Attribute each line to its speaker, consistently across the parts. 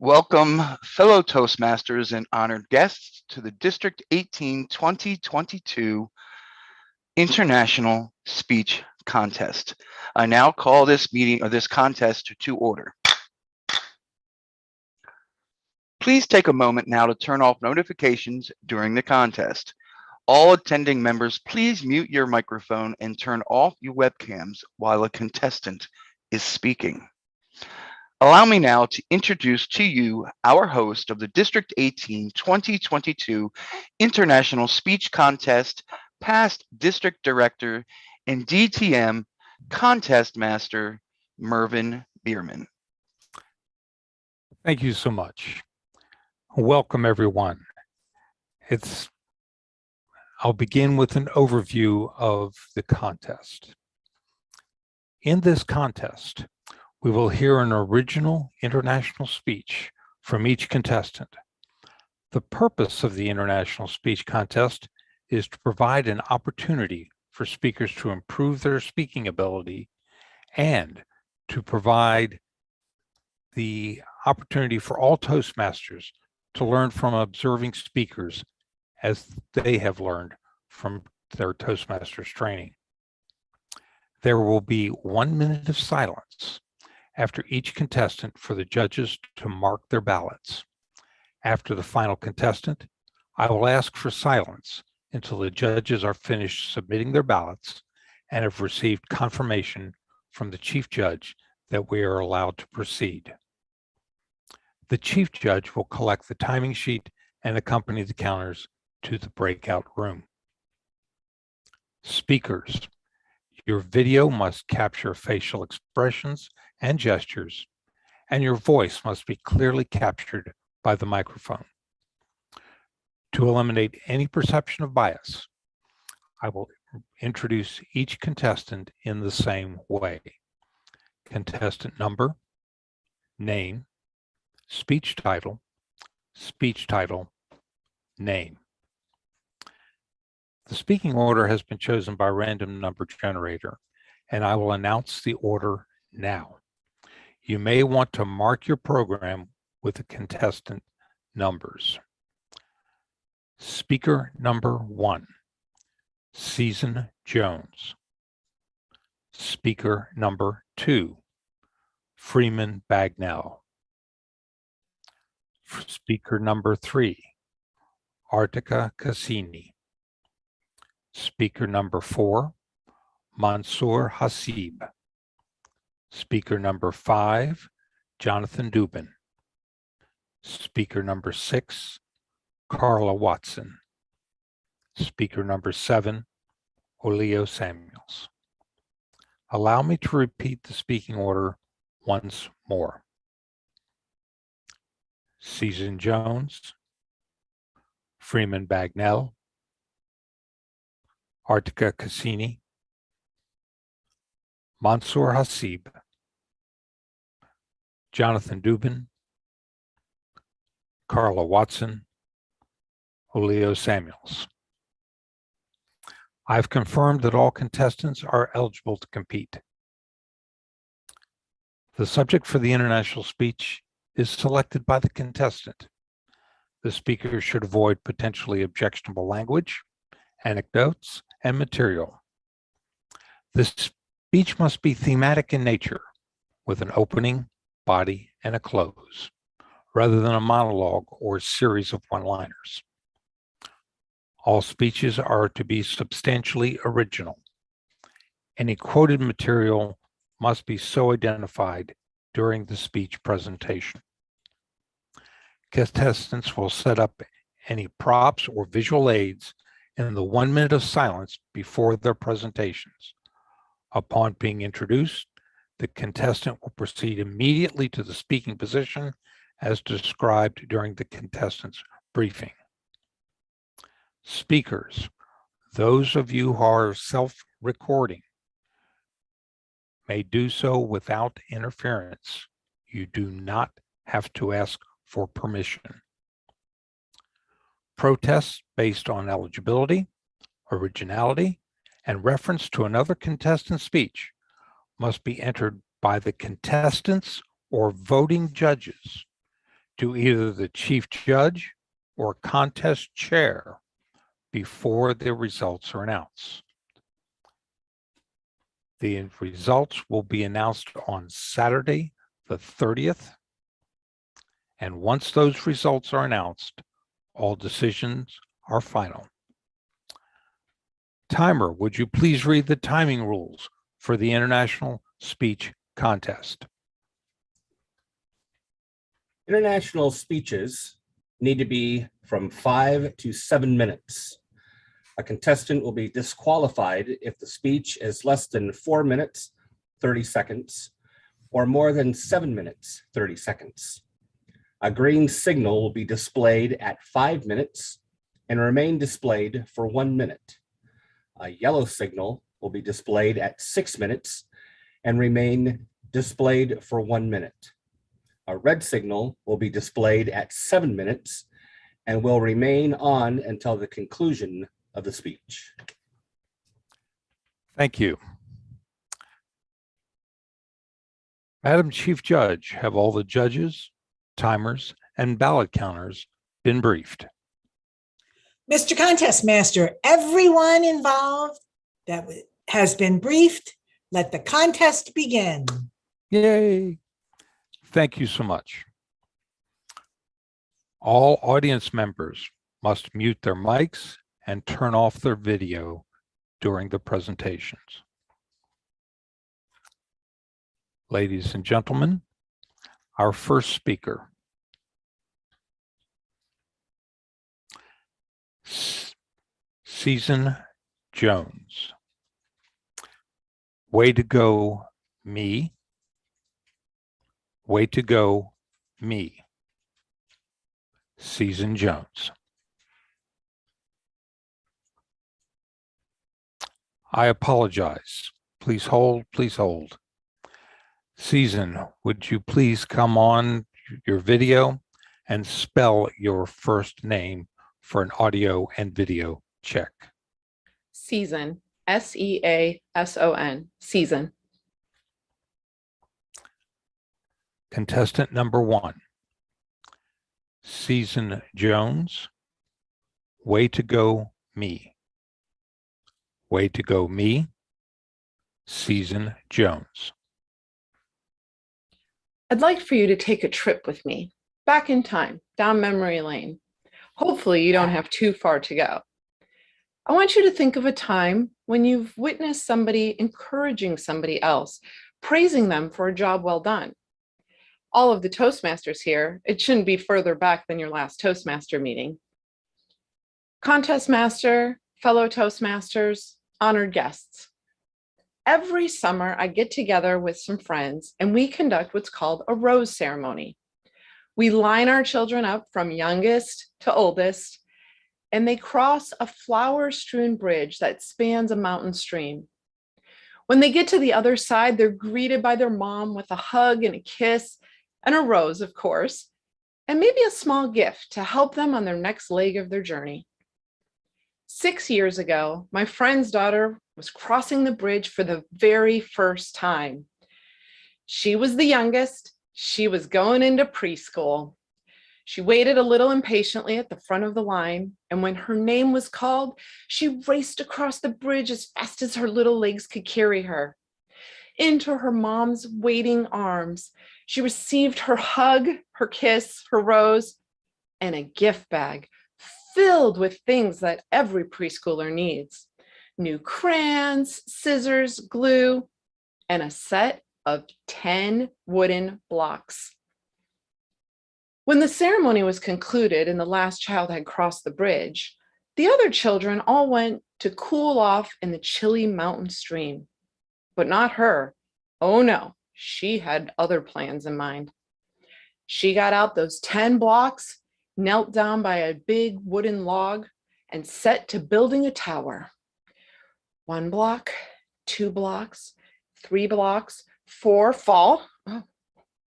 Speaker 1: Welcome, fellow Toastmasters and honored guests, to the District 18 2022 International Speech Contest. I now call this meeting or this contest to order. Please take a moment now to turn off notifications during the contest. All attending members, please mute your microphone and turn off your webcams while a contestant is speaking. Allow me now to introduce to you our host of the District 18 2022 International Speech Contest, past District Director and DTM Contest Master, Mervyn Bierman.
Speaker 2: Thank you so much. Welcome, everyone. I'll begin with an overview of the contest. In this contest, we will hear an original international speech from each contestant. The purpose of the International Speech Contest is to provide an opportunity for speakers to improve their speaking ability and to provide the opportunity for all Toastmasters to learn from observing speakers as they have learned from their Toastmasters training. There will be 1 minute of silence after each contestant for the judges to mark their ballots. After the final contestant, I will ask for silence until the judges are finished submitting their ballots and have received confirmation from the chief judge that we are allowed to proceed. The chief judge will collect the timing sheet and accompany the counters to the breakout room. Speakers, your video must capture facial expressions and gestures, and your voice must be clearly captured by the microphone. To eliminate any perception of bias, I will introduce each contestant in the same way. Contestant number, name, speech title, name. The speaking order has been chosen by random number generator, and I will announce the order now. You may want to mark your program with the contestant numbers. Speaker number 1, Season Jones. Speaker number 2, Freeman Bagnell. Speaker number 3, Artica Cassini. Speaker number 4, Mansour Hasib. Speaker number 5, Jonathan Dubin. Speaker number 6, Carla Watson. Speaker number 7, Olio Samuels. Allow me to repeat the speaking order once more. Season Jones, Freeman Bagnell, Artica Cassini, Mansour Hasib, Jonathan Dubin, Carla Watson, Olio Samuels. I've confirmed that all contestants are eligible to compete. The subject for the international speech is selected by the contestant. The speaker should avoid potentially objectionable language, anecdotes, and material. The speech must be thematic in nature, with an opening, body, and a close, rather than a monologue or series of one-liners. All speeches are to be substantially original. Any quoted material must be so identified during the speech presentation. Contestants will set up any props or visual aids in the 1 minute of silence before their presentations. Upon being introduced, the contestant will proceed immediately to the speaking position as described during the contestant's briefing. Speakers, those of you who are self-recording, may do so without interference. You do not have to ask for permission. Protests based on eligibility, originality, and reference to another contestant's speech must be entered by the contestants or voting judges to either the chief judge or contest chair before the results are announced. The results will be announced on Saturday, the 30th. And once those results are announced, all decisions are final. Timer, would you please read the timing rules for the International Speech Contest?
Speaker 3: International speeches need to be from 5 to 7 minutes. A contestant will be disqualified if the speech is less than 4 minutes, 30 seconds, or more than 7 minutes, 30 seconds. A green signal will be displayed at 5 minutes and remain displayed for 1 minute. A yellow signal will be displayed at 6 minutes and remain displayed for 1 minute. A red signal will be displayed at 7 minutes and will remain on until the conclusion of the speech.
Speaker 2: Thank you. Madam Chief Judge, have all the judges, timers, and ballot counters been briefed?
Speaker 4: Mr. Contest Master, everyone involved that has been briefed. Let the contest begin.
Speaker 2: Yay. Thank you so much. All audience members must mute their mics and turn off their video during the presentations. Ladies and gentlemen, our first speaker, Season Jones. Way to go, me. Way to go, me. Season Jones. I apologize. Please hold, please hold. Season, would you please come on your video and spell your first name for an audio and video check?
Speaker 5: Season, S-E-A-S-O-N, Season.
Speaker 2: Contestant number 1, Season Jones. Way to go, me. Way to go, me. Season Jones.
Speaker 5: I'd like for you to take a trip with me, back in time, down memory lane. Hopefully you don't have too far to go. I want you to think of a time when you've witnessed somebody encouraging somebody else, praising them for a job well done. All of the Toastmasters here, it shouldn't be further back than your last Toastmaster meeting. Contest master, fellow Toastmasters, honored guests. Every summer I get together with some friends and we conduct what's called a rose ceremony. We line our children up from youngest to oldest, and they cross a flower-strewn bridge that spans a mountain stream. When they get to the other side, they're greeted by their mom with a hug and a kiss and a rose, of course, and maybe a small gift to help them on their next leg of their journey. 6 years ago, my friend's daughter was crossing the bridge for the very first time. She was the youngest. She was going into preschool. She waited a little impatiently at the front of the line, and when her name was called, she raced across the bridge as fast as her little legs could carry her. Into her mom's waiting arms, she received her hug, her kiss, her rose, and a gift bag filled with things that every preschooler needs: new crayons, scissors, glue, and a set of 10 wooden blocks. When the ceremony was concluded and the last child had crossed the bridge, the other children all went to cool off in the chilly mountain stream. But not her. Oh no, she had other plans in mind. She got out those 10 blocks, knelt down by a big wooden log, and set to building a tower. 1 block, 2 blocks, 3 blocks, 4 fall.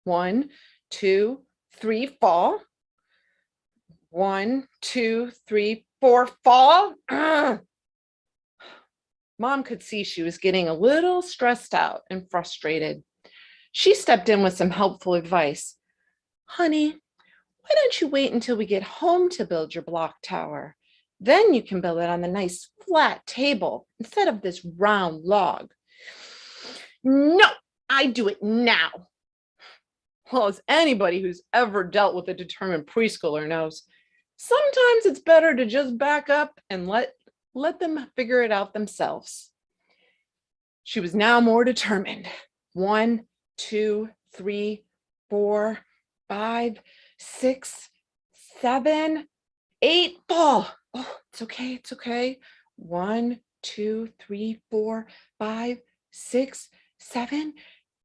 Speaker 5: 1, 2, 3 fall. 1, 2, 3, 4 fall. Ugh. Mom could see she was getting a little stressed out and frustrated. She stepped in with some helpful advice. Honey, Why don't you wait until we get home to build your block tower? Then you can build it on the nice flat table instead of this round log. No, I do it now. Well, as anybody who's ever dealt with a determined preschooler knows, sometimes it's better to just back up and let them figure it out themselves. She was now more determined. 1, 2, 3, 4, 5, 6, 7, 8 ball. Oh, it's okay. It's okay. 1, 2, 3, 4, 5, 6, 7,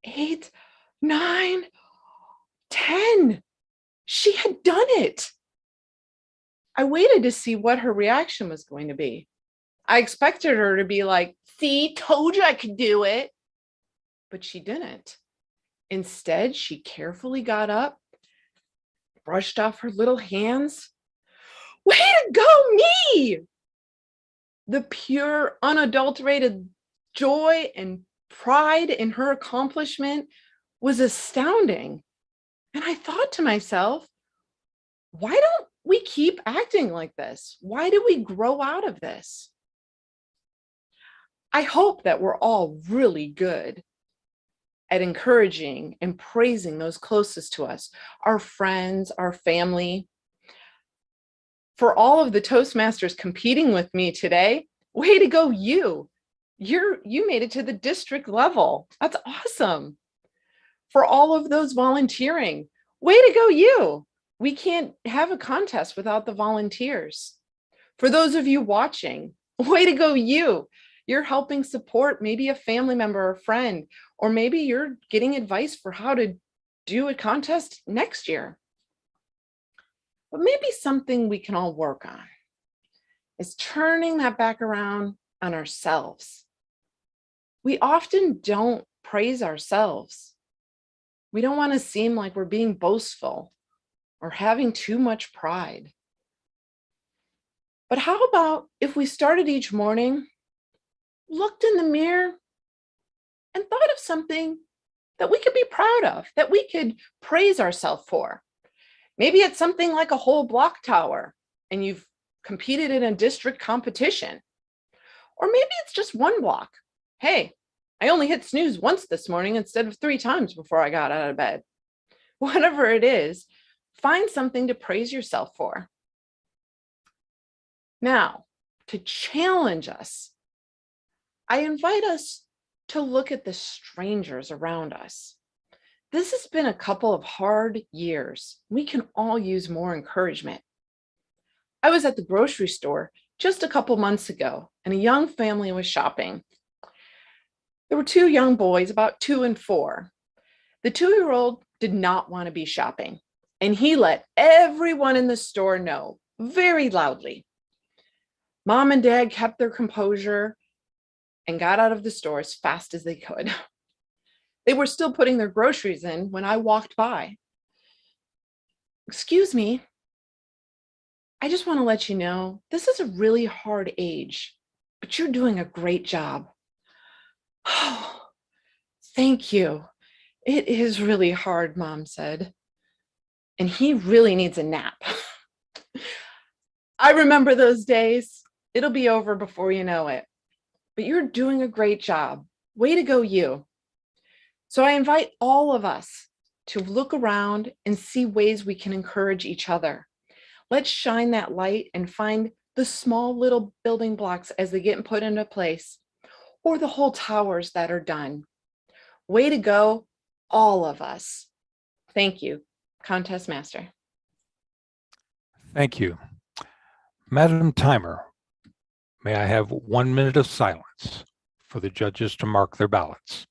Speaker 5: 8, 9, 10. She had done it. I waited to see what her reaction was going to be. I expected her to be like, see, told you I could do it. But she didn't. Instead, she carefully got up, brushed off her little hands. Way to go, me! The pure, unadulterated joy and pride in her accomplishment was astounding. And I thought to myself, why don't we keep acting like this? Why do we grow out of this? I hope that we're all really good at encouraging and praising those closest to us, our friends, our family. For all of the Toastmasters competing with me today, way to go, you. You made it to the district level. That's awesome. For all of those volunteering, way to go, you. We can't have a contest without the volunteers. For those of you watching, way to go, you. You're helping support maybe a family member or friend, or maybe you're getting advice for how to do a contest next year. But maybe something we can all work on is turning that back around on ourselves. We often don't praise ourselves. We don't want to seem like we're being boastful or having too much pride. But how about if we started each morning, looked in the mirror, and thought of something that we could be proud of, that we could praise ourselves for? Maybe it's something like a whole block tower and you've competed in a district competition. Or maybe it's just one block. Hey, I only hit snooze once this morning instead of 3 times before I got out of bed. Whatever it is, find something to praise yourself for. Now, to challenge us, I invite us to look at the strangers around us. This has been a couple of hard years. We can all use more encouragement. I was at the grocery store just a couple months ago, and a young family was shopping. There were 2 young boys, about 2 and 4. The 2-year-old did not want to be shopping, and he let everyone in the store know very loudly. Mom and Dad kept their composure and got out of the store as fast as they could. They were still putting their groceries in when I walked by. Excuse me, I just want to let you know, this is a really hard age, but you're doing a great job. Oh, thank you. It is really hard, Mom said. And he really needs a nap. I remember those days. It'll be over before you know it. But you're doing a great job. Way to go, you. So I invite all of us to look around and see ways we can encourage each other. Let's shine that light and find the small little building blocks as they get put into place, or the whole towers that are done. Way to go, all of us. Thank you, Contest Master.
Speaker 2: Thank you. Madam Timer, may I have 1 minute of silence for the judges to mark their ballots?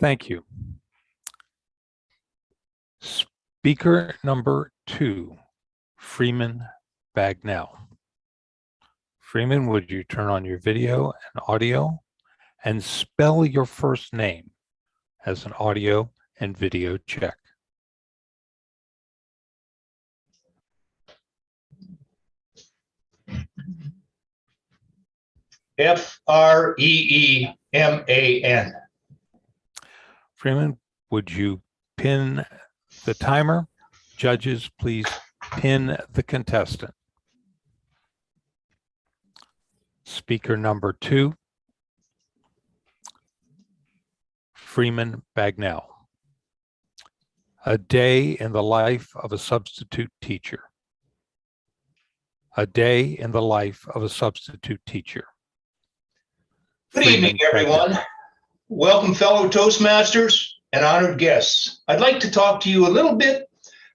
Speaker 2: Thank you. Speaker number 2, Freeman Bagnell. Freeman, would you turn on your video and audio and spell your first name as an audio and video check?
Speaker 6: Freeman.
Speaker 2: Freeman, would you pin the timer? Judges, please pin the contestant. Speaker number 2, Freeman Bagnell. A day in the life of a substitute teacher. A day in the life of a substitute teacher.
Speaker 6: Good evening, everyone. Welcome, fellow Toastmasters and honored guests. I'd like to talk to you a little bit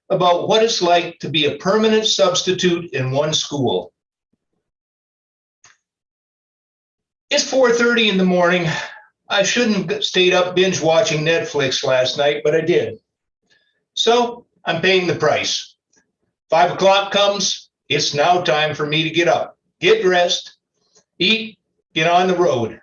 Speaker 6: about what it's like to be a permanent substitute in one school. It's 4:30 in the morning. I shouldn't have stayed up binge watching Netflix last night, but I did. So I'm paying the price. 5 o'clock comes. It's now time for me to get up, get dressed, eat, get on the road.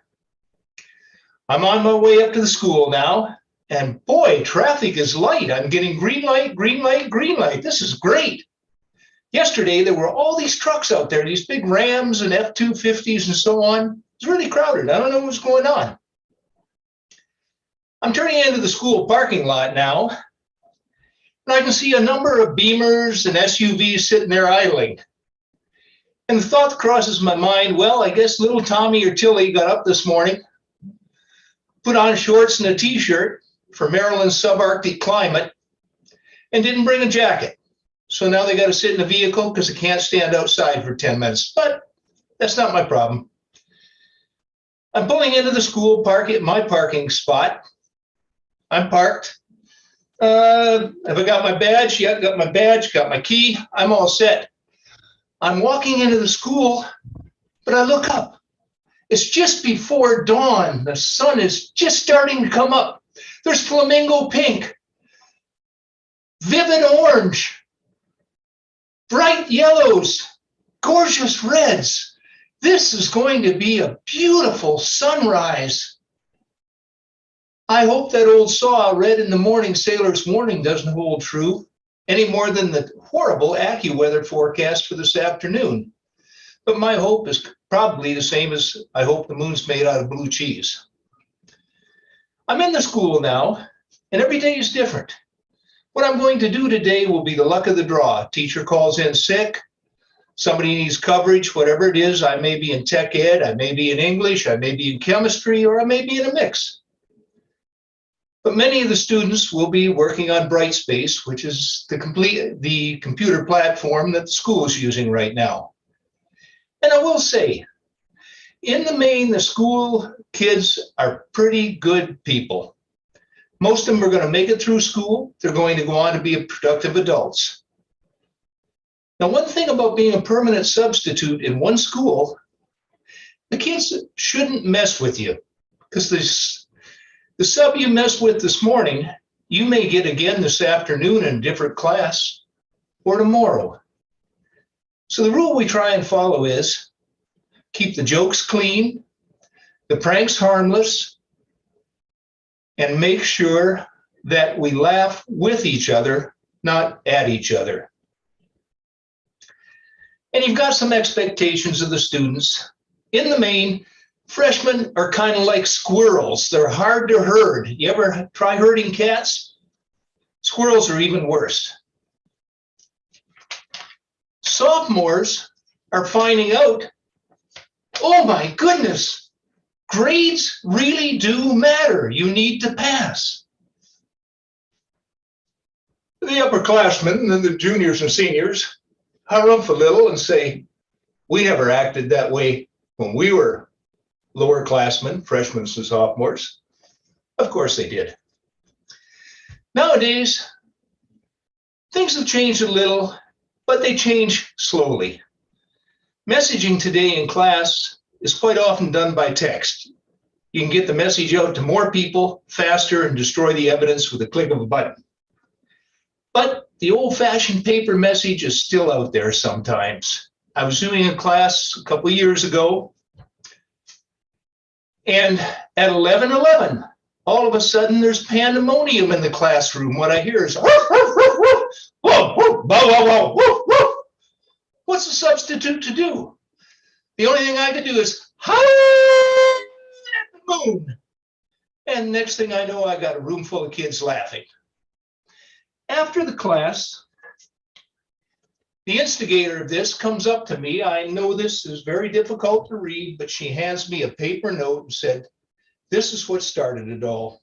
Speaker 6: I'm on my way up to the school now, and boy, traffic is light. I'm getting green light, green light, green light. This is great. Yesterday, there were all these trucks out there, these big Rams and F-250s and so on. It's really crowded. I don't know what's going on. I'm turning into the school parking lot now, and I can see a number of Beamers and SUVs sitting there idling. And the thought crosses my mind, well, I guess little Tommy or Tilly got up this morning, put on shorts and a t-shirt for Maryland's subarctic climate, and didn't bring a jacket. So now they got to sit in the vehicle because they can't stand outside for 10 minutes. But that's not my problem. I'm pulling into the school park at my parking spot. I'm parked. Have I got my badge? Yeah, got my badge, got my key. I'm all set. I'm walking into the school, but I look up. It's just before dawn. The sun is just starting to come up. There's flamingo pink, vivid orange, bright yellows, gorgeous reds. This is going to be a beautiful sunrise. I hope that old saw read in the morning sailor's warning doesn't hold true any more than the horrible AccuWeather forecast for this afternoon. But my hope is probably the same as I hope the moon's made out of blue cheese. I'm in the school now, and every day is different. What I'm going to do today will be the luck of the draw. Teacher calls in sick, somebody needs coverage, whatever it is. I may be in tech ed, I may be in English, I may be in chemistry, or I may be in a mix. But many of the students will be working on Brightspace, which is the computer platform that the school is using right now. And I will say, in the main, the school kids are pretty good people. Most of them are going to make it through school. They're going to go on to be productive adults. Now, one thing about being a permanent substitute in one school, the kids shouldn't mess with you, because the sub you messed with this morning, you may get again this afternoon in a different class or tomorrow. So the rule we try and follow is keep the jokes clean, the pranks harmless, and make sure that we laugh with each other, not at each other. And you've got some expectations of the students. In the main, freshmen are kind of like squirrels. They're hard to herd. You ever try herding cats? Squirrels are even worse. Sophomores are finding out, oh my goodness, grades really do matter. You need to pass. The upperclassmen and the juniors and seniors harumph a little and say, we never acted that way when we were lowerclassmen, freshmen and sophomores. Of course they did. Nowadays, things have changed a little, but they change slowly. Messaging today in class is quite often done by text. You can get the message out to more people faster and destroy the evidence with a click of a button. But the old-fashioned paper message is still out there sometimes. I was doing a class a couple of years ago, and at 11:11, all of a sudden there's pandemonium in the classroom. What I hear is, woof, woof, woof, woof, whoa, whoa, whoa, whoa, whoa, woof, woof. What's the substitute to do? The only thing I could do is holler at the moon. And next thing I know, I got a room full of kids laughing. After the class, the instigator of this comes up to me. I know this is very difficult to read, but she hands me a paper note and said, "This is what started it all."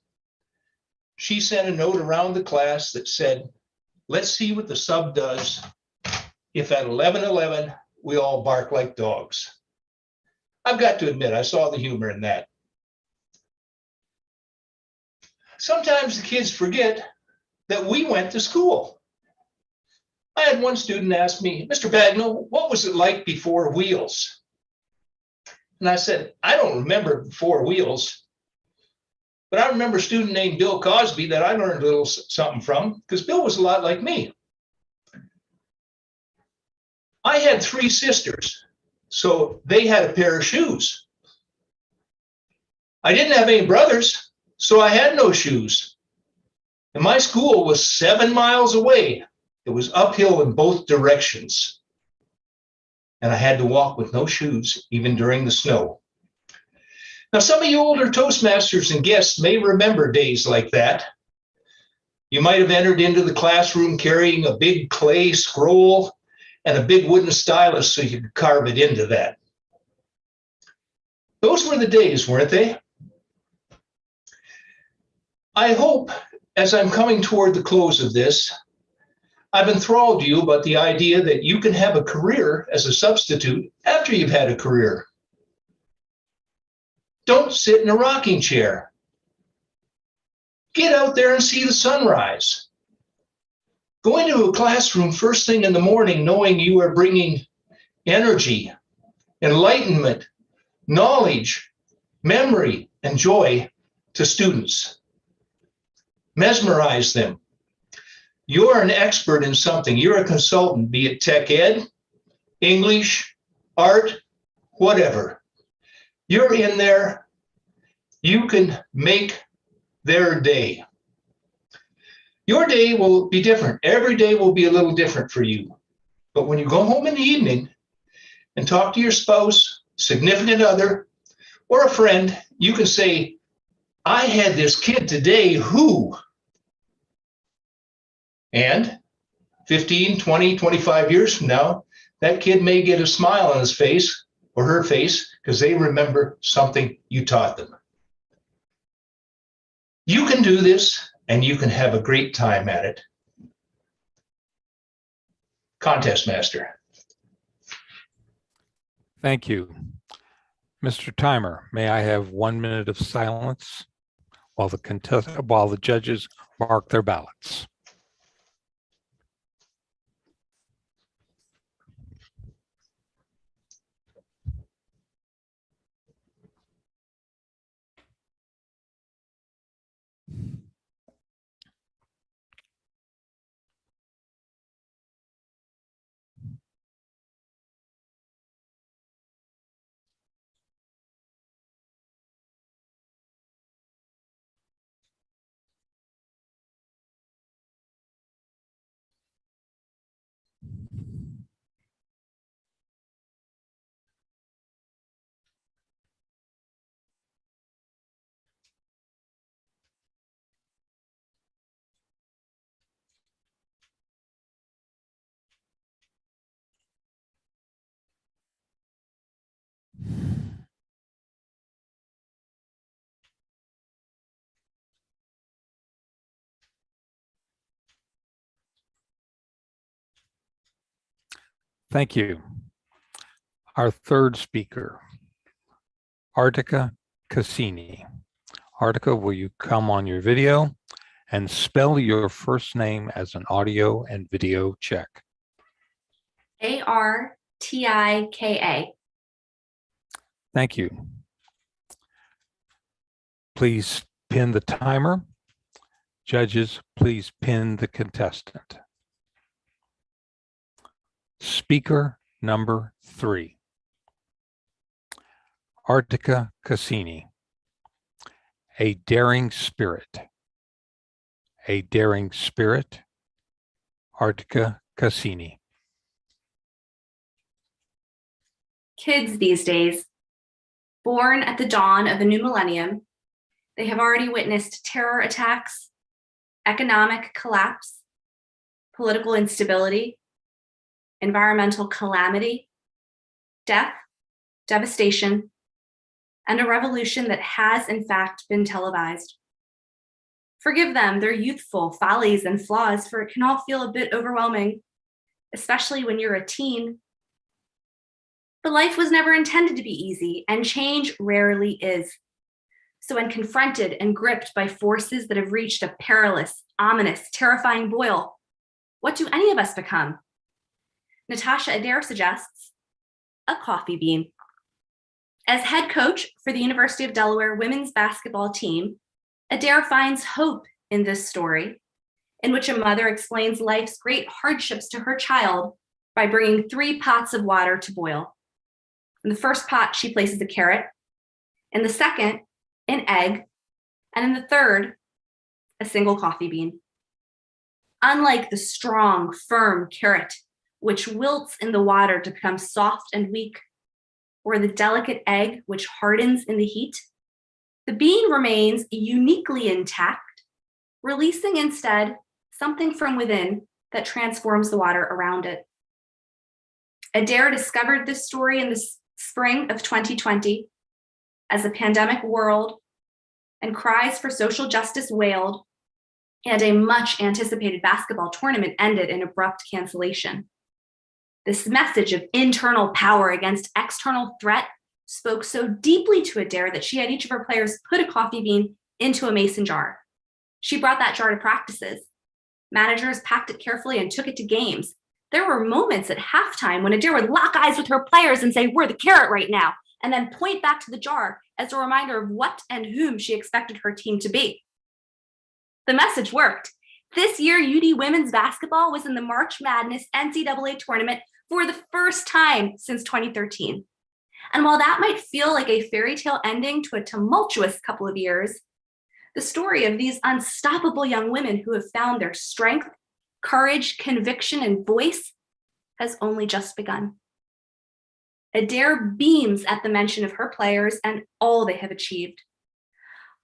Speaker 6: She sent a note around the class that said, "Let's see what the sub does if at 11:11 we all bark like dogs." I've got to admit, I saw the humor in that. Sometimes the kids forget that we went to school. I had one student ask me, "Mr. Bagnall, what was it like before wheels?" And I said, "I don't remember before wheels, but I remember a student named Bill Cosby that I learned a little something from, because Bill was a lot like me. I had 3 sisters, so they had a pair of shoes. I didn't have any brothers, so I had no shoes. And my school was 7 miles away. It was uphill in both directions. And I had to walk with no shoes, even during the snow. Now, some of you older Toastmasters and guests may remember days like that. You might have entered into the classroom carrying a big clay scroll and a big wooden stylus so you could carve it into that. Those were the days, weren't they? I hope, as I'm coming toward the close of this, I've enthralled you about the idea that you can have a career as a substitute after you've had a career. Don't sit in a rocking chair. Get out there and see the sunrise. Go into a classroom first thing in the morning knowing you are bringing energy, enlightenment, knowledge, memory, and joy to students. Mesmerize them. You're an expert in something. You're a consultant, be it tech ed, English, art, whatever. You're in there. You can make their day. Your day will be different. Every day will be a little different for you. But when you go home in the evening and talk to your spouse, significant other, or a friend, you can say, "I had this kid today who," and 15, 20, 25 years from now, that kid may get a smile on his face or her face because they remember something you taught them. You can do this and you can have a great time at it. Contest Master.
Speaker 2: Thank you. Mr. Timer, may I have 1 minute of silence while the judges mark their ballots? Thank you. Our third speaker, Artica Cassini. Artica, will you come on your video and spell your first name as an audio and video check?
Speaker 7: Artika.
Speaker 2: Thank you. please pin the timer. Judges, please pin the contestant. Speaker number 3. Artica Cassini. A daring spirit. A daring spirit. Artica Cassini.
Speaker 7: Kids these days, born at the dawn of the new millennium, they have already witnessed terror attacks, economic collapse, political instability, environmental calamity, death, devastation, and a revolution that has in fact been televised. Forgive them their youthful follies and flaws, for it can all feel a bit overwhelming, especially when you're a teen. But life was never intended to be easy, and change rarely is. So when confronted and gripped by forces that have reached a perilous, ominous, terrifying boil, what do any of us become? Natasha Adair suggests a coffee bean. As head coach for the University of Delaware women's basketball team, Adair finds hope in this story, in which a mother explains life's great hardships to her child by bringing 3 pots of water to boil. In the first pot, she places a carrot. In the second, an egg. And in the third, a single coffee bean. Unlike the strong, firm carrot, which wilts in the water to become soft and weak, or the delicate egg, which hardens in the heat, the bean remains uniquely intact, releasing instead something from within that transforms the water around it. Adair discovered this story in the spring of 2020 as the pandemic whirled and cries for social justice wailed, and a much anticipated basketball tournament ended in abrupt cancellation. This message of internal power against external threat spoke so deeply to Adair that she had each of her players put a coffee bean into a mason jar. She brought that jar to practices. Managers packed it carefully and took it to games. There were moments at halftime when Adair would lock eyes with her players and say, "We're the carrot right now," and then point back to the jar as a reminder of what and whom she expected her team to be. The message worked. This year, UD women's basketball was in the March Madness NCAA tournament for the first time since 2013. And while that might feel like a fairy tale ending to a tumultuous couple of years, the story of these unstoppable young women who have found their strength, courage, conviction, and voice has only just begun. Adair beams at the mention of her players and all they have achieved.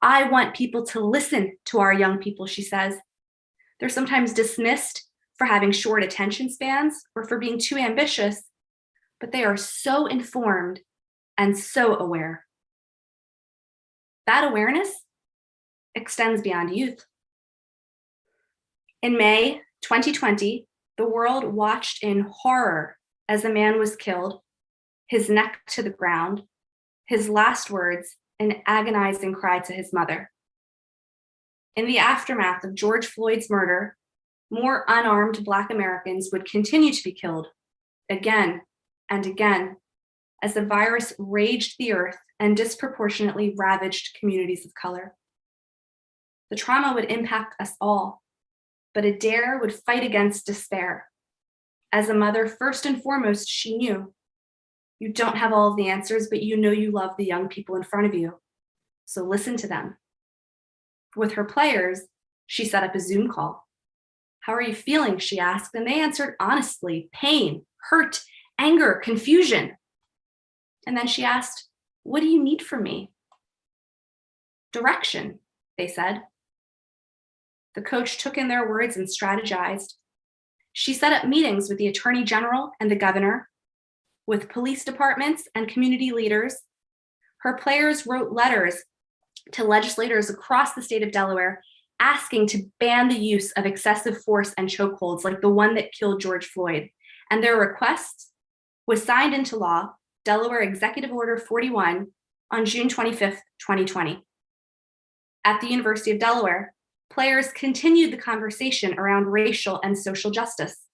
Speaker 7: "I want people to listen to our young people," she says. They're sometimes dismissed for having short attention spans or for being too ambitious, but they are so informed and so aware. That awareness extends beyond youth. In May 2020, the world watched in horror as a man was killed, his neck to the ground, his last words an agonizing cry to his mother. In the aftermath of George Floyd's murder, more unarmed Black Americans would continue to be killed again and again as the virus raged the earth and disproportionately ravaged communities of color. The trauma would impact us all, but Adair would fight against despair. As a mother, first and foremost, she knew, you don't have all of the answers, but you know you love the young people in front of you, so listen to them. With her players, she set up a Zoom call. "How are you feeling?" she asked, and they answered honestly: pain, hurt, anger, confusion. And then she asked, "What do you need from me?" "Direction," they said. The coach took in their words and strategized. She set up meetings with the Attorney General and the governor, with police departments and community leaders. Her players wrote letters to legislators across the state of Delaware asking to ban the use of excessive force and chokeholds like the one that killed George Floyd. And their request was signed into law, Delaware Executive Order 41, on June 25th, 2020. At the University of Delaware, players continued the conversation around racial and social justice.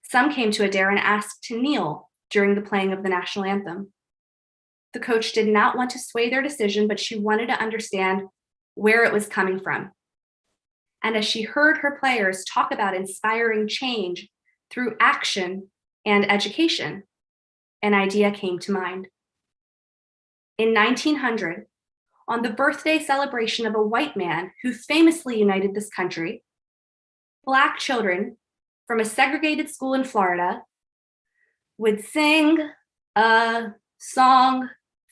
Speaker 7: Some came to Adair and asked to kneel during the playing of the national anthem. The coach did not want to sway their decision, but she wanted to understand where it was coming from. And as she heard her players talk about inspiring change through action and education, an idea came to mind. In 1900, on the birthday celebration of a white man who famously united this country, Black children from a segregated school in Florida would sing a song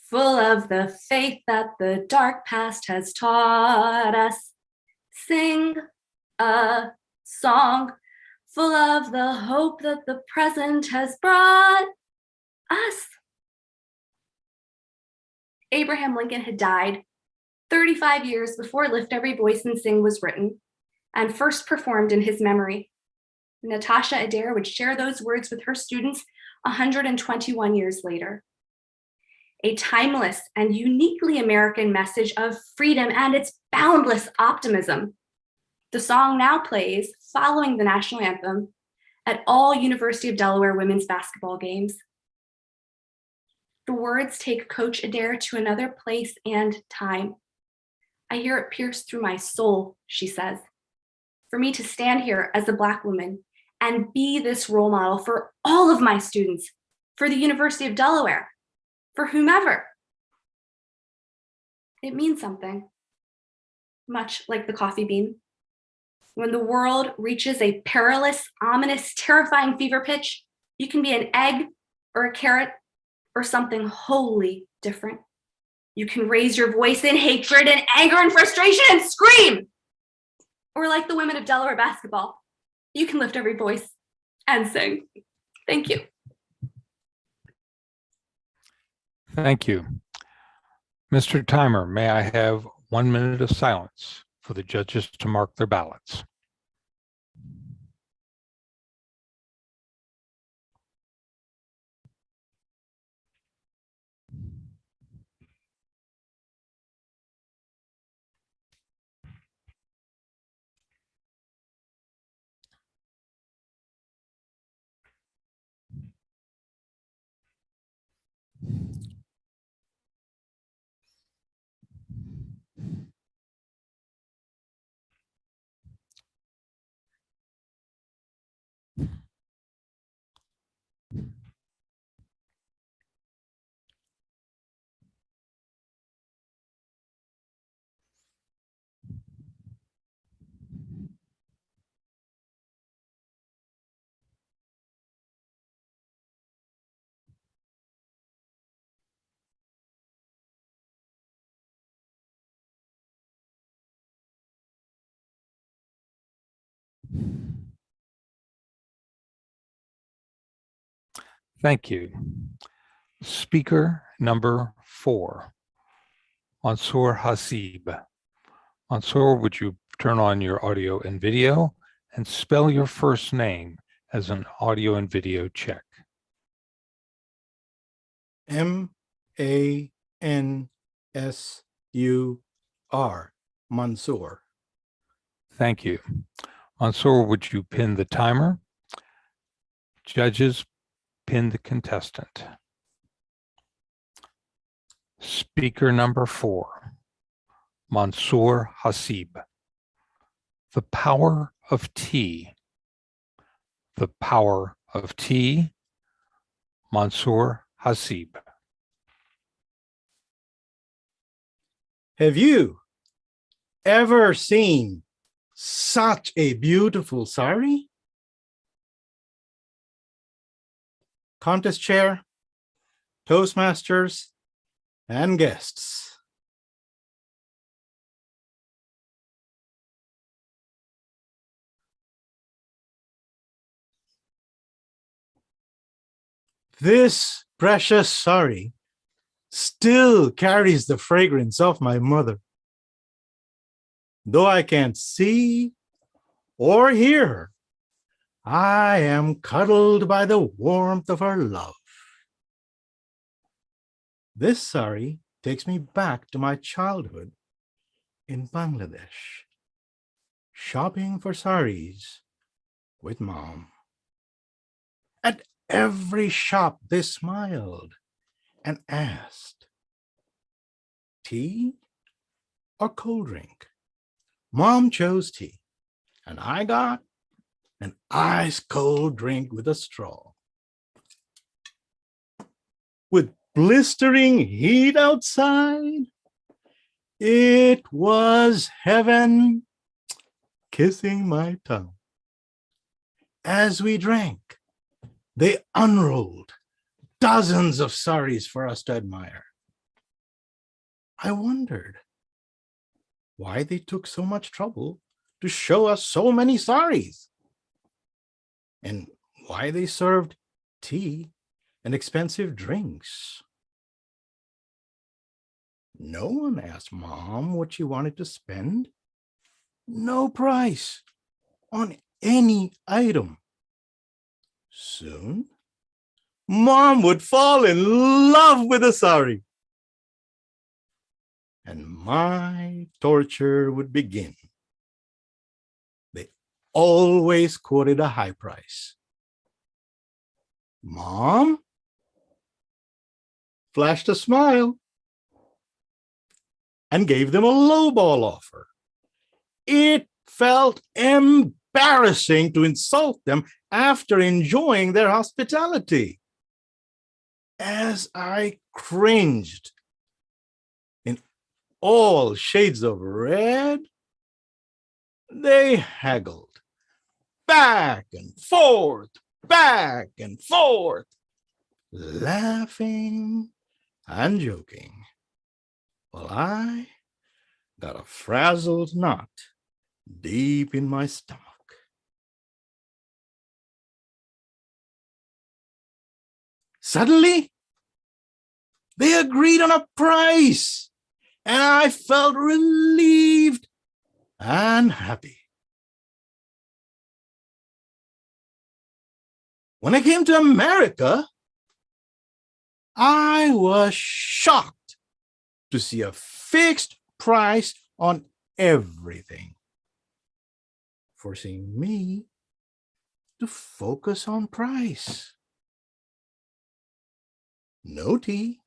Speaker 7: full of the faith that the dark past has taught us. Sing a song full of the hope that the present has brought us. Abraham Lincoln had died 35 years before Lift Every Voice and Sing was written and first performed in his memory. Natasha Adair would share those words with her students 121 years later. A timeless and uniquely American message of freedom and its boundless optimism. The song now plays following the national anthem at all University of Delaware women's basketball games. The words take Coach Adair to another place and time. I hear it pierce through my soul, she says. For me to stand here as a Black woman and be this role model for all of my students, for the University of Delaware, for whomever. It means something, much like the coffee bean. When the world reaches a perilous, ominous, terrifying fever pitch, you can be an egg or a carrot or something wholly different. You can raise your voice in hatred and anger and frustration and scream. Or like the women of Delaware basketball, you can lift every voice and sing. Thank you.
Speaker 2: Thank you. Mr. Timer, may I have 1 minute of silence for the judges to mark their ballots? Thank you. Speaker number 4, Mansour Hasib. Mansour, would you turn on your audio and video and spell your first name as an audio and video check?
Speaker 8: M-A-N-S-U-R, Mansour.
Speaker 2: Thank you. Mansour, would you pin the timer? Judges, pin the contestant. Speaker number 4, Mansour Hasib. The power of tea. The power of tea, Mansour Hasib.
Speaker 8: Have you ever seen such a beautiful sari? Contest chair, Toastmasters, and guests. This precious sari still carries the fragrance of my mother. Though I can't see or hear her, I am cuddled by the warmth of her love. This sari takes me back to my childhood in Bangladesh, shopping for saris with Mom. At every shop, they smiled and asked, tea or cold drink? Mom chose tea, and I got an ice cold drink with a straw. With blistering heat outside, it was heaven kissing my tongue. As we drank, they unrolled dozens of saris for us to admire. I wondered why they took so much trouble to show us so many saris, and why they served tea and expensive drinks. No one asked Mom what she wanted to spend. No price on any item. Soon, Mom would fall in love with a sari, and my torture would begin. They always quoted a high price. Mom flashed a smile and gave them a lowball offer. It felt embarrassing to insult them after enjoying their hospitality. As I cringed in all shades of red, they haggled back and forth, laughing and joking, while I got a frazzled knot deep in my stomach. Suddenly, they agreed on a price, and I felt relieved and happy. When I came to America, I was shocked to see a fixed price on everything, forcing me to focus on price. No tea,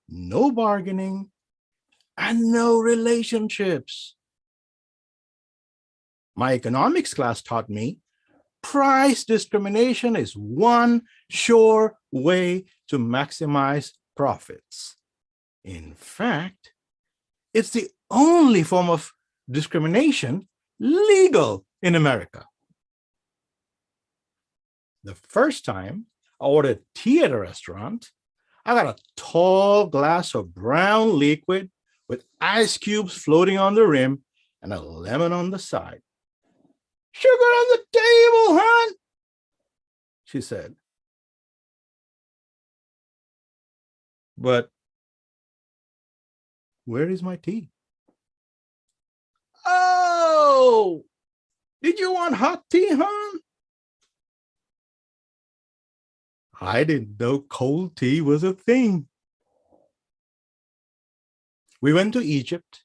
Speaker 8: no bargaining, and no relationships. My economics class taught me price discrimination is one sure way to maximize profits. In fact, it's the only form of discrimination legal in America. The first time I ordered tea at a restaurant, I got a tall glass of brown liquid with ice cubes floating on the rim and a lemon on the side. "Sugar on the table, hon," she said. But where is my tea? "Oh, did you want hot tea, hon?" I didn't know cold tea was a thing. We went to Egypt.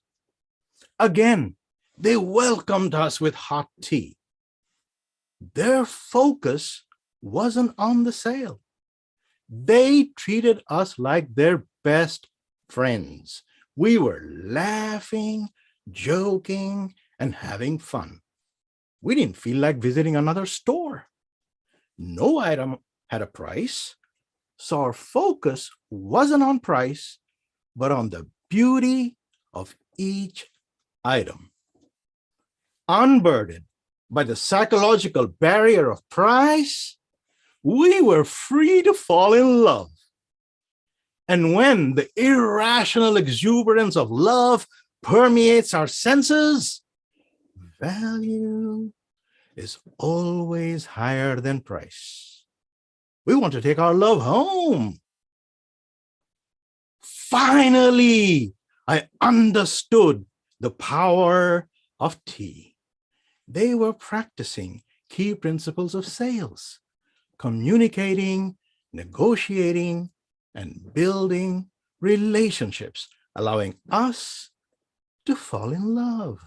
Speaker 8: Again, they welcomed us with hot tea. Their focus wasn't on the sale. They treated us like their best friends. We were laughing, joking, and having fun. We didn't feel like visiting another store. No item had a price, so our focus wasn't on price, but on the beauty of each item. Unburdened by the psychological barrier of price, we were free to fall in love. And when the irrational exuberance of love permeates our senses, value is always higher than price. We want to take our love home. Finally, I understood the power of tea. They were practicing key principles of sales, communicating, negotiating, and building relationships, allowing us to fall in love.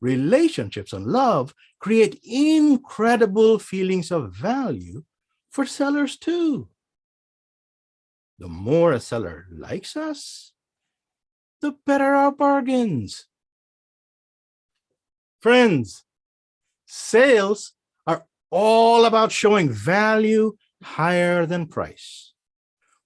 Speaker 8: Relationships and love create incredible feelings of value for sellers too. The more a seller likes us, the better our bargains. Friends, sales are all about showing value higher than price.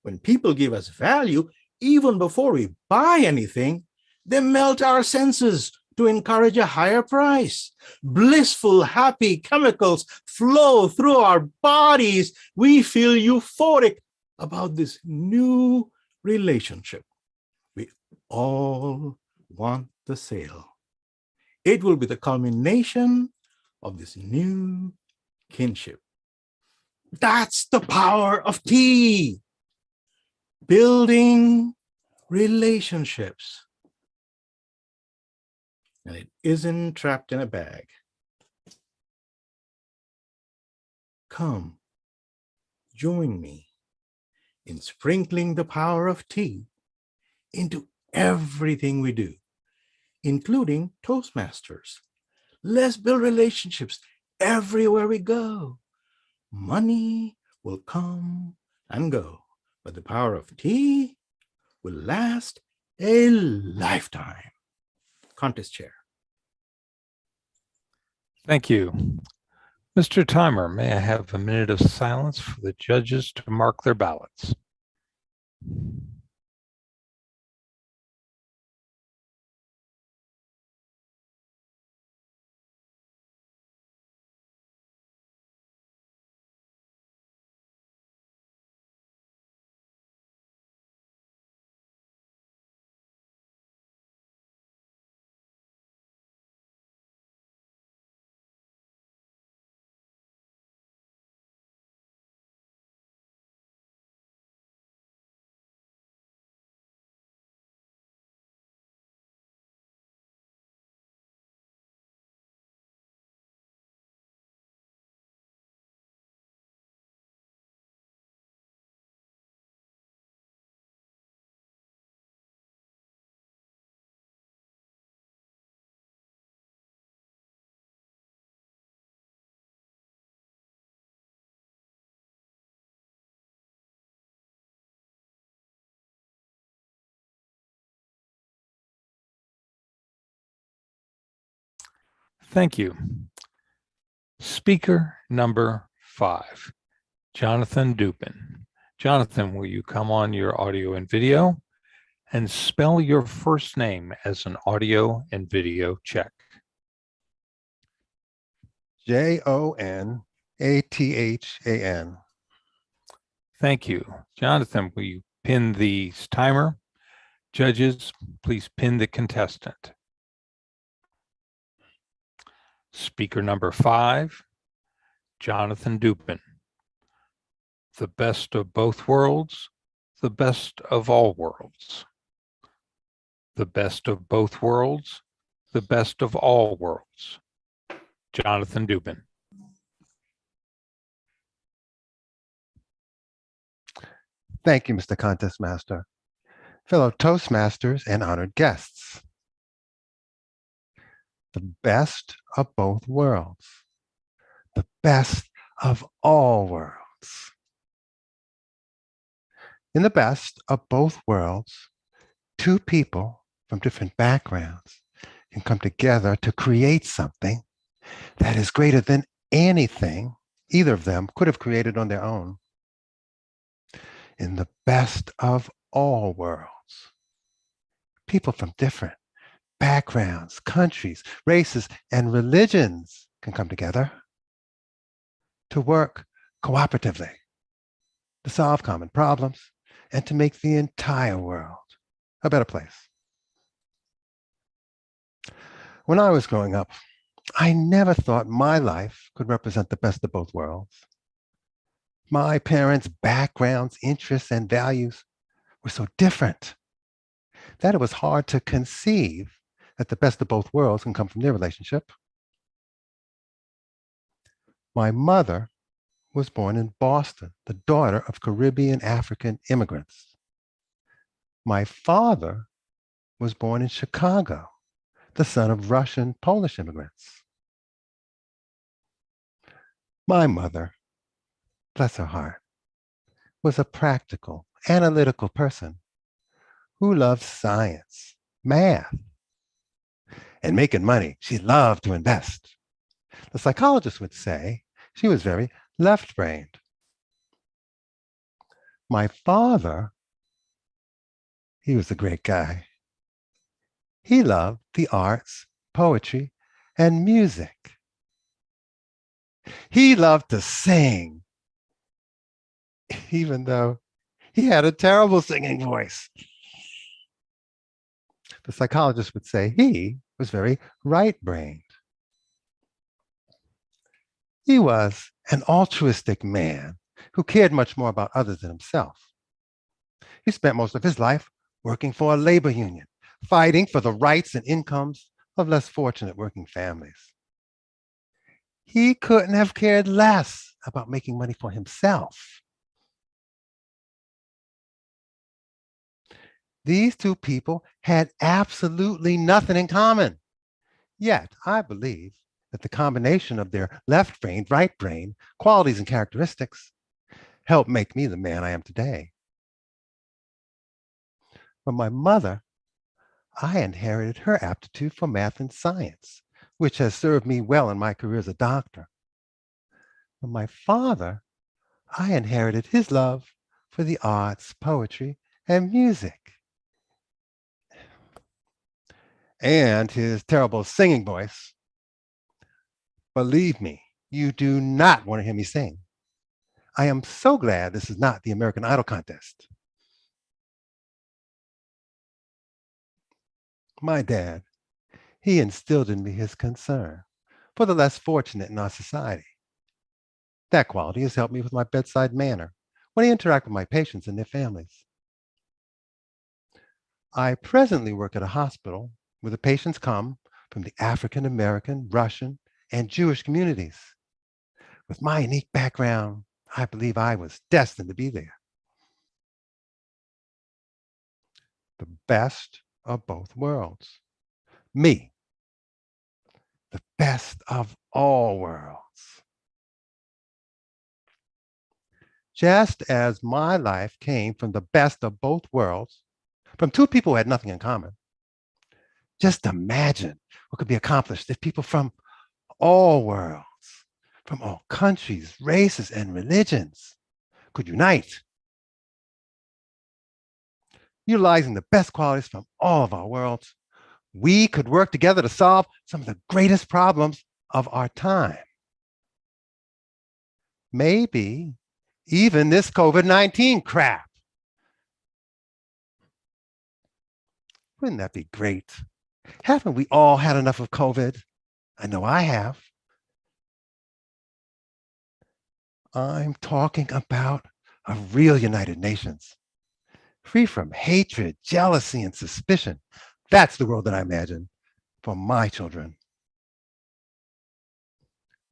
Speaker 8: When people give us value, even before we buy anything, they melt our senses to encourage a higher price. Blissful, happy chemicals flow through our bodies. We feel euphoric about this new relationship. We all want the sale. It will be the culmination of this new kinship. That's the power of tea. Building relationships. And it isn't trapped in a bag. Come, join me in sprinkling the power of tea into everything we do, including Toastmasters. Let's build relationships everywhere we go. Money will come and go, but the power of tea will last a lifetime. Contest chair.
Speaker 2: Thank you. Mr. Timer, may I have a minute of silence for the judges to mark their ballots? Thank you. Speaker number 5, Jonathan Dupin. Jonathan, will you come on your audio and video and spell your first name as an audio and video check?
Speaker 9: Jonathan.
Speaker 2: Thank you. Jonathan, will you pin the timer? Judges, please pin the contestant. Speaker number 5, Jonathan Dupin. The best of both worlds, the best of all worlds. The best of both worlds, the best of all worlds. Jonathan Dupin.
Speaker 9: Thank you, Mr. Contest Master. Fellow Toastmasters and honored guests. The best of both worlds. The best of all worlds. In the best of both worlds, two people from different backgrounds can come together to create something that is greater than anything either of them could have created on their own. In the best of all worlds, people from different backgrounds, countries, races, and religions can come together to work cooperatively, to solve common problems, and to make the entire world a better place. When I was growing up, I never thought my life could represent the best of both worlds. My parents' backgrounds, interests, and values were so different that it was hard to conceive that the best of both worlds can come from their relationship. My mother was born in Boston, the daughter of Caribbean African immigrants. My father was born in Chicago, the son of Russian Polish immigrants. My mother, bless her heart, was a practical analytical person who loved science, math, and making money. She loved to invest. The psychologist would say she was very left-brained. My father, he was a great guy. He loved the arts, poetry, and music. He loved to sing, even though he had a terrible singing voice. The psychologist would say he was very right-brained. He was an altruistic man who cared much more about others than himself. He spent most of his life working for a labor union, fighting for the rights and incomes of less fortunate working families. He couldn't have cared less about making money for himself. These two people had absolutely nothing in common. Yet, I believe that the combination of their left brain, right brain, qualities and characteristics helped make me the man I am today. From my mother, I inherited her aptitude for math and science, which has served me well in my career as a doctor. From my father, I inherited his love for the arts, poetry, and music, and his terrible singing voice. Believe me, you do not want to hear me sing. I am so glad this is not the American Idol contest. My dad, he instilled in me his concern for the less fortunate in our society. That quality has helped me with my bedside manner when I interact with my patients and their families. I presently work at a hospital where the patients come from the African American, Russian, and Jewish communities. With my unique background, I believe I was destined to be there. The best of both worlds. Me, the best of all worlds. Just as my life came from the best of both worlds, from two people who had nothing in common, just imagine what could be accomplished if people from all worlds, from all countries, races, and religions could unite, utilizing the best qualities from all of our worlds. We could work together to solve some of the greatest problems of our time. Maybe even this COVID-19 crap. Wouldn't that be great? Haven't we all had enough of COVID? I know I have. I'm talking about a real United Nations, free from hatred, jealousy, and suspicion. That's the world that I imagine for my children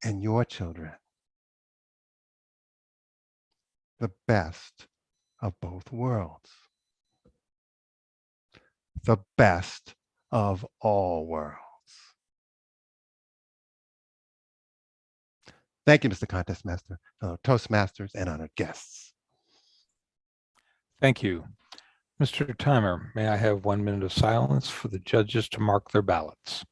Speaker 9: and your children. The best of both worlds. The best of all worlds. Thank you, Mr. Contest Master, fellow Toastmasters, and honored guests.
Speaker 2: Thank you. Mr. Timer, may I have 1 minute of silence for the judges to mark their ballots?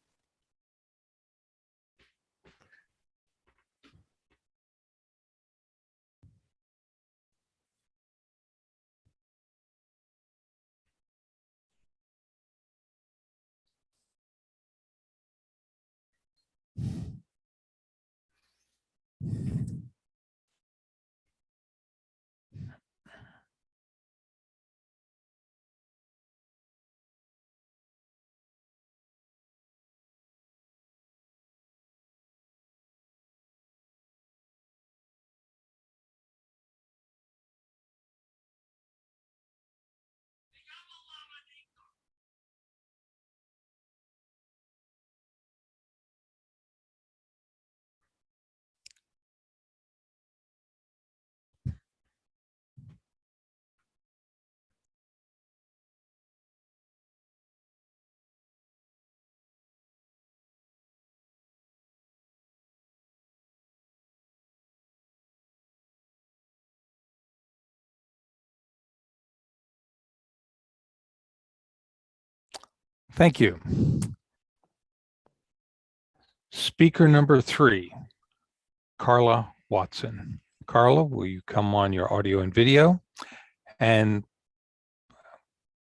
Speaker 2: Thank you. Speaker number 3, Carla Watson. Carla, will you come on your audio and video and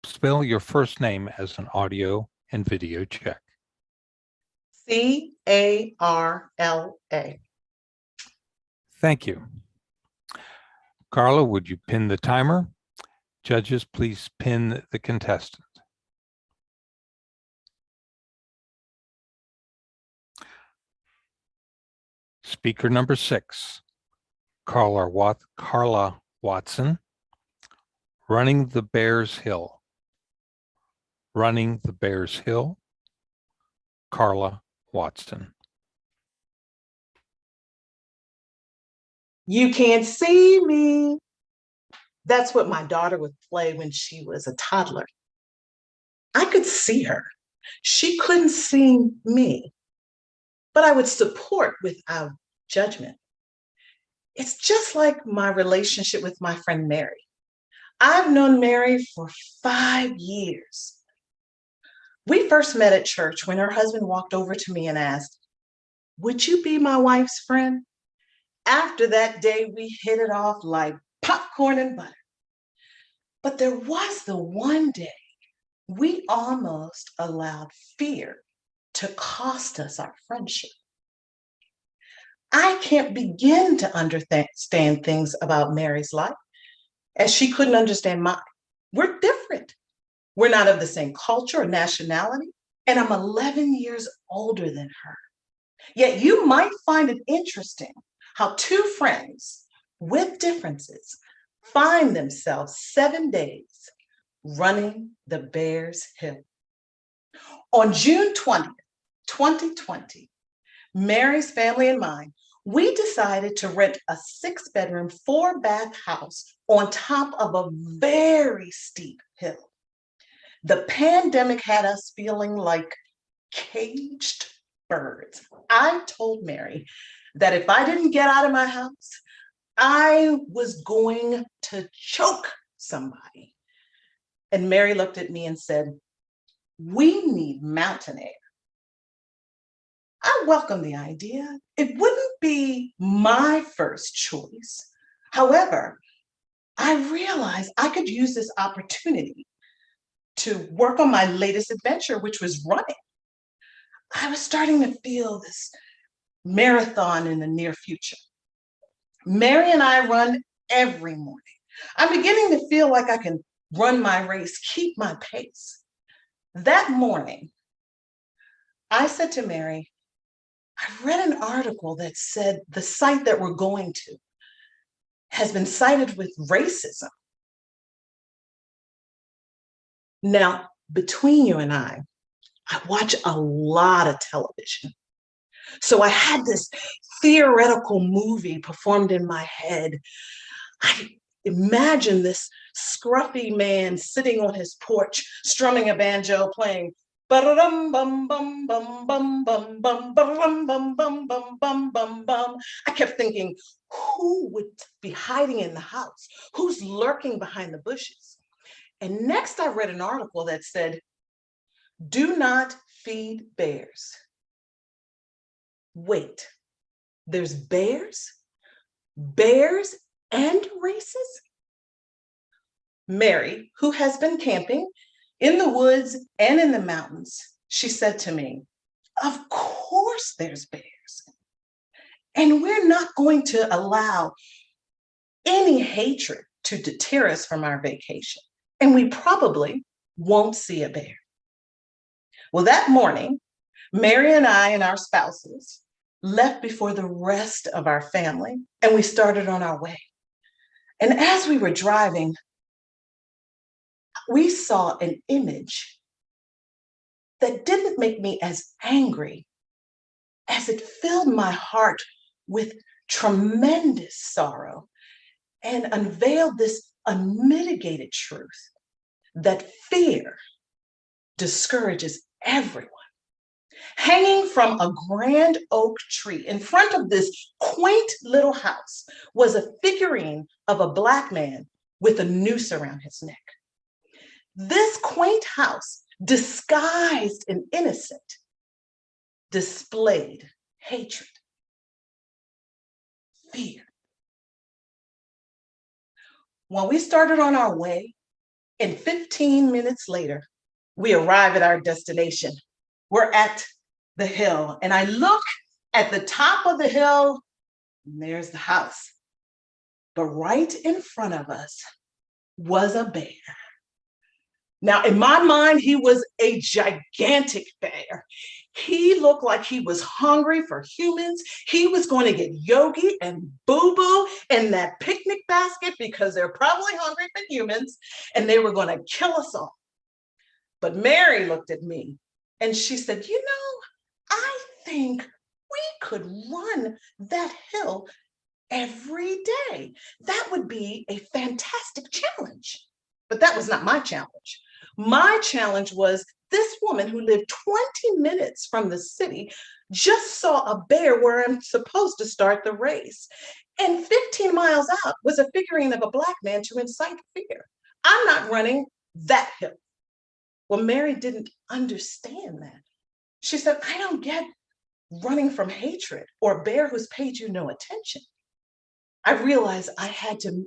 Speaker 2: spell your first name as an audio and video check?
Speaker 10: C-A-R-L-A.
Speaker 2: Thank you. Carla, would you pin the timer? Judges, please pin the contestant. Speaker number 6, Carla Watson, Running the Bears Hill. Running the Bears Hill, Carla Watson.
Speaker 10: You can't see me. That's what my daughter would play when she was a toddler. I could see her. She couldn't see me, but I would support without judgment. It's just like my relationship with my friend Mary. I've known Mary for 5 years. We first met at church when her husband walked over to me and asked, "Would you be my wife's friend?" After that day, we hit it off like popcorn and butter. But there was the one day we almost allowed fear to cost us our friendship. I can't begin to understand things about Mary's life as she couldn't understand mine. We're different. We're not of the same culture or nationality, and I'm 11 years older than her. Yet you might find it interesting how 2 friends with differences find themselves 7 days running the Bears Hill. On June 20th, 2020, Mary's family and mine, we decided to rent a 6-bedroom, 4-bath house on top of a very steep hill. The pandemic had us feeling like caged birds. I told Mary that if I didn't get out of my house, I was going to choke somebody. And Mary looked at me and said, "We need mountain air." I welcome the idea. It wouldn't be my first choice. However, I realized I could use this opportunity to work on my latest adventure, which was running. I was starting to feel this marathon in the near future. Mary and I run every morning. I'm beginning to feel like I can run my race, keep my pace. That morning, I said to Mary, "I read an article that said the site that we're going to has been cited with racism." Now, between you and I watch a lot of television. So I had this theoretical movie performed in my head. I imagined this scruffy man sitting on his porch, strumming a banjo, playing ba-da-dum bum bum bum bum bum bum ba-da-dum bum bum bum bum bum bum. I kept thinking, who would be hiding in the house? Who's lurking behind the bushes? And next I read an article that said, "Do not feed bears." Wait, there's bears? Bears and races? Mary, who has been camping in the woods and in the mountains, she said to me, "Of course there's bears. And we're not going to allow any hatred to deter us from our vacation. And we probably won't see a bear." Well, that morning, Mary and I and our spouses left before the rest of our family, and we started on our way. And as we were driving, we saw an image that didn't make me as angry as it filled my heart with tremendous sorrow and unveiled this unmitigated truth that fear discourages everyone. Hanging from a grand oak tree in front of this quaint little house was a figurine of a Black man with a noose around his neck. This quaint house disguised and innocent, displayed hatred, fear. When we started on our way, and 15 minutes later, we arrive at our destination. We're at the hill, and I look at the top of the hill, and there's the house. But right in front of us was a bear. Now, in my mind, he was a gigantic bear. He looked like he was hungry for humans. He was going to get Yogi and Boo Boo in that picnic basket because they're probably hungry for humans, and they were going to kill us all. But Mary looked at me and she said, you know, I think we could run that hill every day. That would be a fantastic challenge. But that was not my challenge. My challenge was this woman who lived 20 minutes from the city just saw a bear where I'm supposed to start the race. And 15 miles out was a figurine of a Black man to incite fear. I'm not running that hill. Well, Mary didn't understand that. She said, I don't get running from hatred or a bear who's paid you no attention. I realized I had to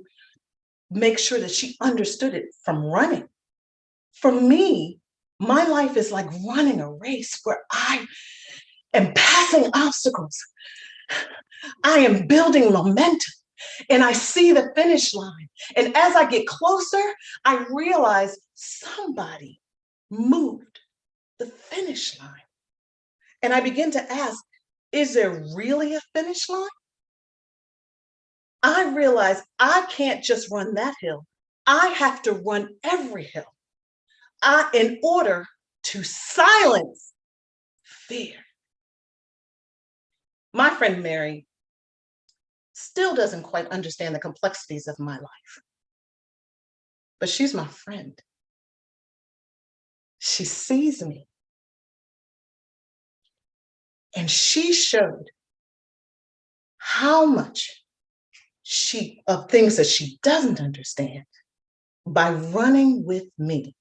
Speaker 10: make sure that she understood it from running. For me, my life is like running a race where I am passing obstacles. I am building momentum, and I see the finish line. And as I get closer, I realize somebody moved the finish line. And I begin to ask, is there really a finish line? I realize I can't just run that hill. I have to run every hill in order to silence fear. My friend Mary still doesn't quite understand the complexities of my life, but she's my friend. She sees me, and she showed how much of things that she doesn't understand by running with me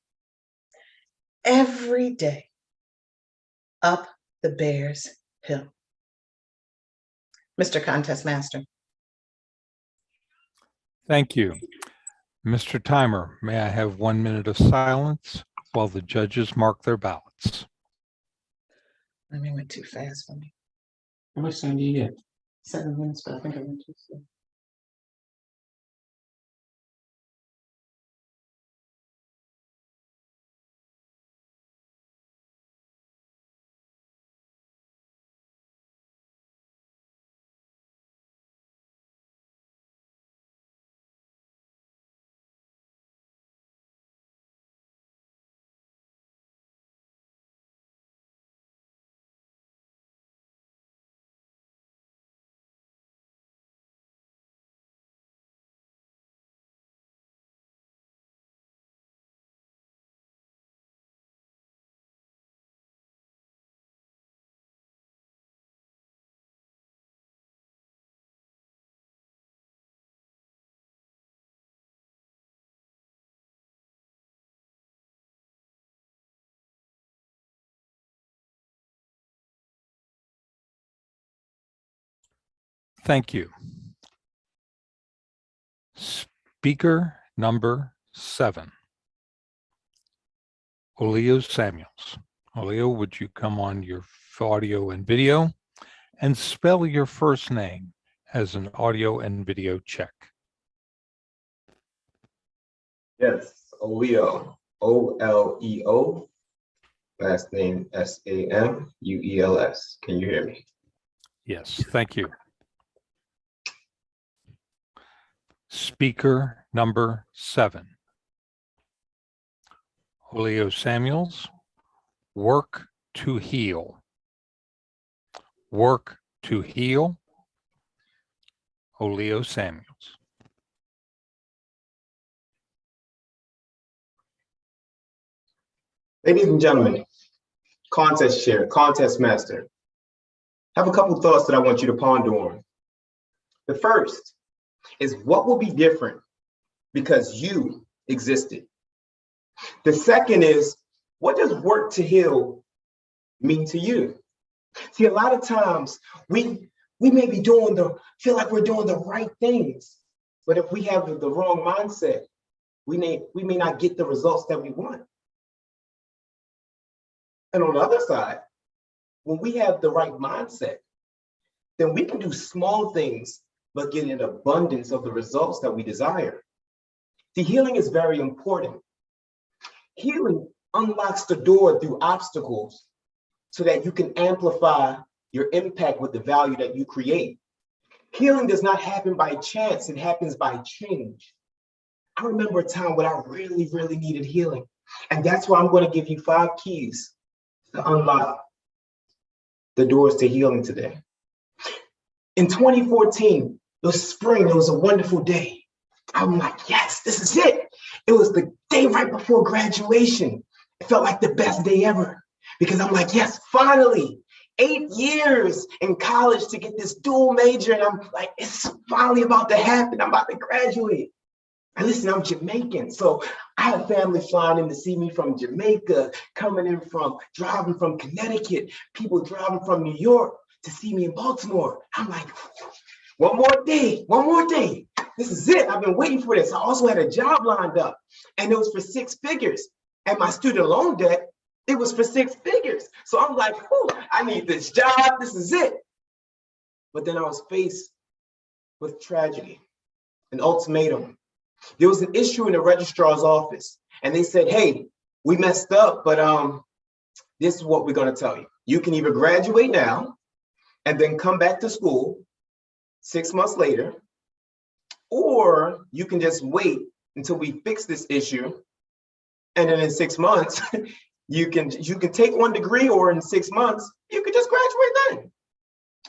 Speaker 10: every day up the Bears Hill. Mr. Contest Master.
Speaker 2: Thank you. Mr. Timer, may I have 1 minute of silence while the judges mark their ballots?
Speaker 10: I mean, went too fast for me.
Speaker 3: How much time do you get?
Speaker 10: 7 minutes, but I think I went too slow.
Speaker 2: Thank you. Speaker number 7, Oleo Samuels. Oleo, would you come on your audio and video and spell your first name as an audio and video check?
Speaker 11: Yes, Oleo, O-L-E-O, last name S-A-M-U-E-L-S. Can you hear me?
Speaker 2: Yes, thank you. Speaker number 7, Oleo Samuels, work to heal. Work to heal, Oleo Samuels.
Speaker 11: Ladies and gentlemen, contest chair, contest master, I have a couple thoughts that I want you to ponder on. The first is what will be different because you existed. The second is What does work to heal mean to you? See, a lot of times we may be feel like we're doing the right things, but if we have the wrong mindset, we may not get the results that we want. And on the other side, when we have the right mindset, then we can do small things, but get an abundance of the results that we desire. See, healing is very important. Healing unlocks the door through obstacles so that you can amplify your impact with the value that you create. Healing does not happen by chance, it happens by change. I remember a time when I really, really needed healing. And that's why I'm going to give you 5 keys to unlock the doors to healing today. In 2014, it was spring, it was a wonderful day. I'm like, yes, this is it. It was the day right before graduation. It felt like the best day ever because I'm like, yes, finally, 8 years in college to get this dual major. And I'm like, it's finally about to happen. I'm about to graduate. And listen, I'm Jamaican. So I have family flying in to see me from Jamaica, driving from Connecticut, people driving from New York to see me in Baltimore. I'm like, one more day. This is it. I've been waiting for this. I also had a job lined up and it was for 6 figures. And my student loan debt, it was for 6 figures. So I'm like, I need this job. This is it. But then I was faced with tragedy, an ultimatum. There was an issue in the registrar's office and they said, hey, we messed up, but this is what we're going to tell you. You can either graduate now and then come back to school 6 months later, or you can just wait until we fix this issue. And then in 6 months, you can take 1 degree, or in 6 months, you could just graduate then.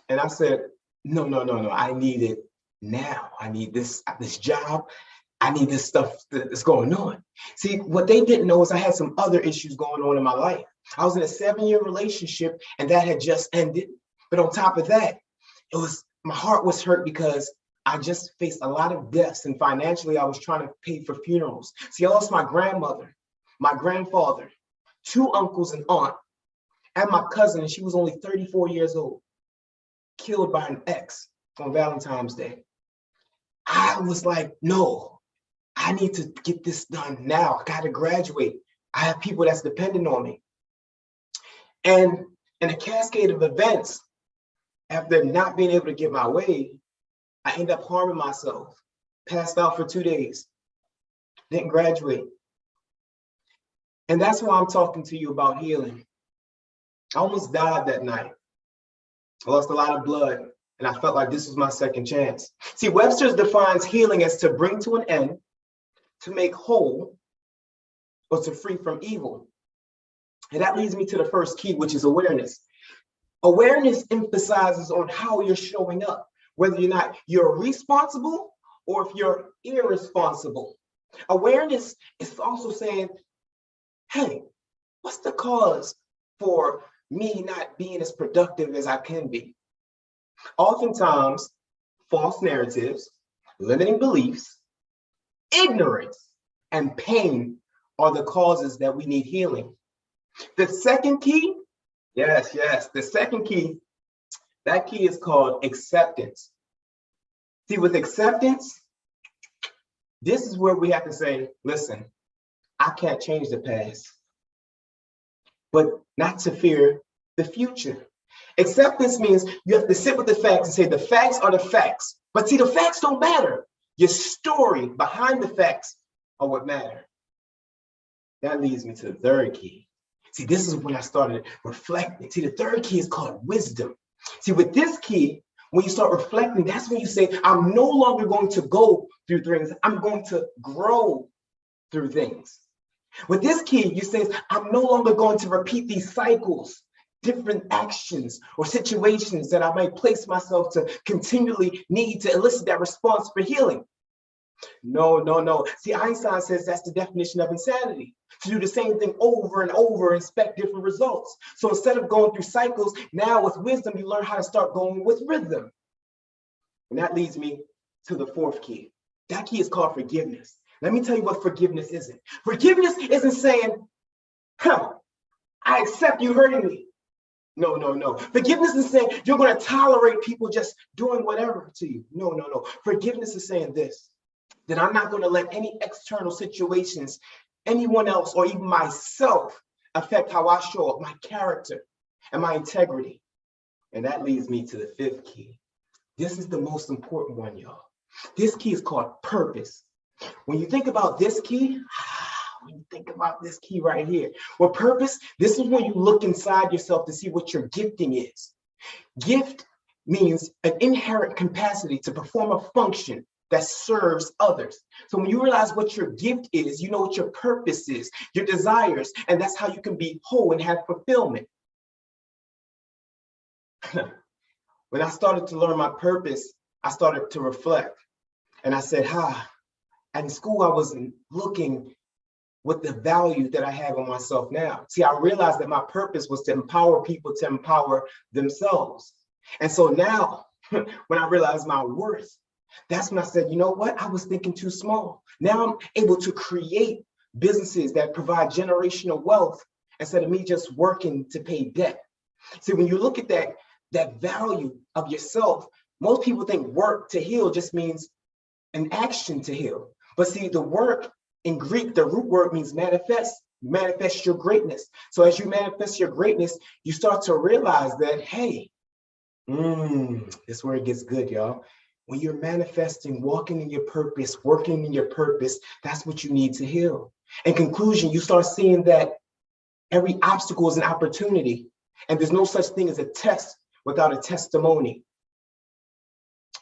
Speaker 11: And I said, no, I need it now. I need this job. I need this stuff that's going on. See, what they didn't know is I had some other issues going on in my life. I was in a 7-year relationship and that had just ended. But on top of that, my heart was hurt because I just faced a lot of deaths and financially I was trying to pay for funerals. See, I lost my grandmother, my grandfather, 2 uncles and aunt, and my cousin, and she was only 34 years old, killed by an ex on Valentine's Day. I was like, no, I need to get this done now. I gotta graduate. I have people that's dependent on me. And in a cascade of events, after not being able to get my way, I ended up harming myself, passed out for 2 days, didn't graduate. And that's why I'm talking to you about healing. I almost died that night. I lost a lot of blood and I felt like this was my second chance. See, Webster's defines healing as to bring to an end, to make whole, or to free from evil. And that leads me to the first key, which is awareness. Awareness emphasizes on how you're showing up, whether you're responsible or if you're irresponsible. Awareness is also saying, hey, what's the cause for me not being as productive as I can be? Oftentimes, false narratives, limiting beliefs, ignorance, and pain are the causes that we need healing. The second key, the second key, that key is called acceptance. See, with acceptance, this is where we have to say, listen, I can't change the past, but not to fear the future. Acceptance means you have to sit with the facts and say the facts are the facts. But see, the facts don't matter. Your story behind the facts are what matter. That leads me to the third key. See, this is when I started reflecting. See, the third key is called wisdom. See, with this key, when you start reflecting, that's when you say, I'm no longer going to go through things. I'm going to grow through things. With this key, you say, I'm no longer going to repeat these cycles, different actions or situations that I might place myself to continually need to elicit that response for healing. No. See, Einstein says that's the definition of insanity, to do the same thing over and over and expect different results. So instead of going through cycles, now with wisdom, you learn how to start going with rhythm. And that leads me to the fourth key. That key is called forgiveness. Let me tell you what forgiveness isn't. Forgiveness isn't saying, Huh. I accept you hurting me. No, no, no. Forgiveness is saying you're going to tolerate people just doing whatever to you. No, no, no. Forgiveness is saying this, that I'm not going to let any external situations, anyone else, or even myself affect how I show up, my character and my integrity. And that leads me to the fifth key. This is the most important one, y'all. This key is called purpose. When you think about this key, right here, well, purpose, this is when you look inside yourself to see what your gifting is. Gift means an inherent capacity to perform a function that serves others. So when you realize what your gift is, you know what your purpose is, your desires, and that's how you can be whole and have fulfillment. When I started to learn my purpose, I started to reflect. And I said, in school, I wasn't looking with the value that I have in myself now. See, I realized that my purpose was to empower people to empower themselves. And so now, when I realized my worth, that's when I said, you know what? I was thinking too small. Now I'm able to create businesses that provide generational wealth instead of me just working to pay debt. See, when you look at that value of yourself, most people think work to heal just means an action to heal. But see, the work in Greek, the root word means manifest your greatness. So as you manifest your greatness, you start to realize that, hey, this is where it gets good, y'all. When you're manifesting, walking in your purpose, working in your purpose, that's what you need to heal. In conclusion, you start seeing that every obstacle is an opportunity, and there's no such thing as a test without a testimony.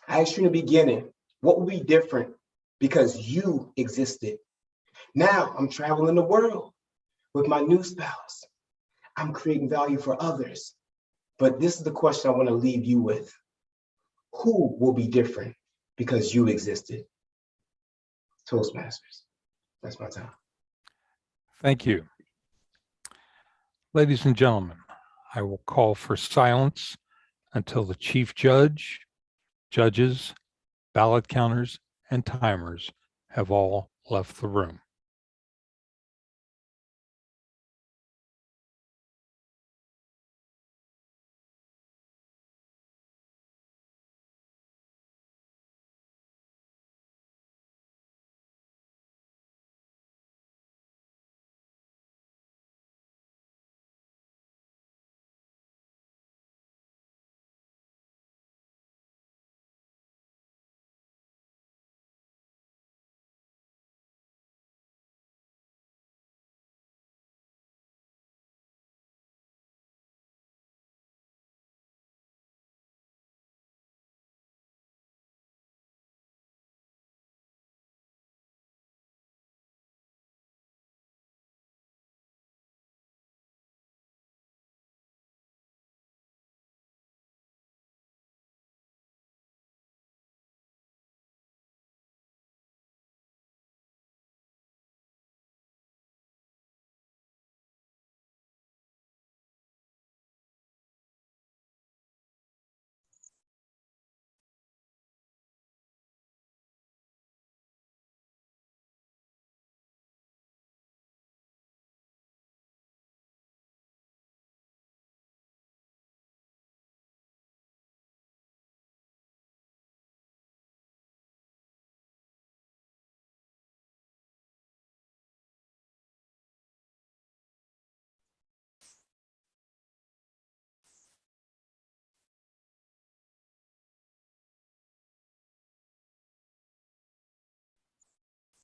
Speaker 11: I asked you in the beginning, what would be different because you existed? Now I'm traveling the world with my new spouse. I'm creating value for others. But this is the question I want to leave you with. Who will be different because you existed? Toastmasters. That's my time.
Speaker 2: Thank you. Ladies and gentlemen, I will call for silence until the chief judge, judges, ballot counters, and timers have all left the room.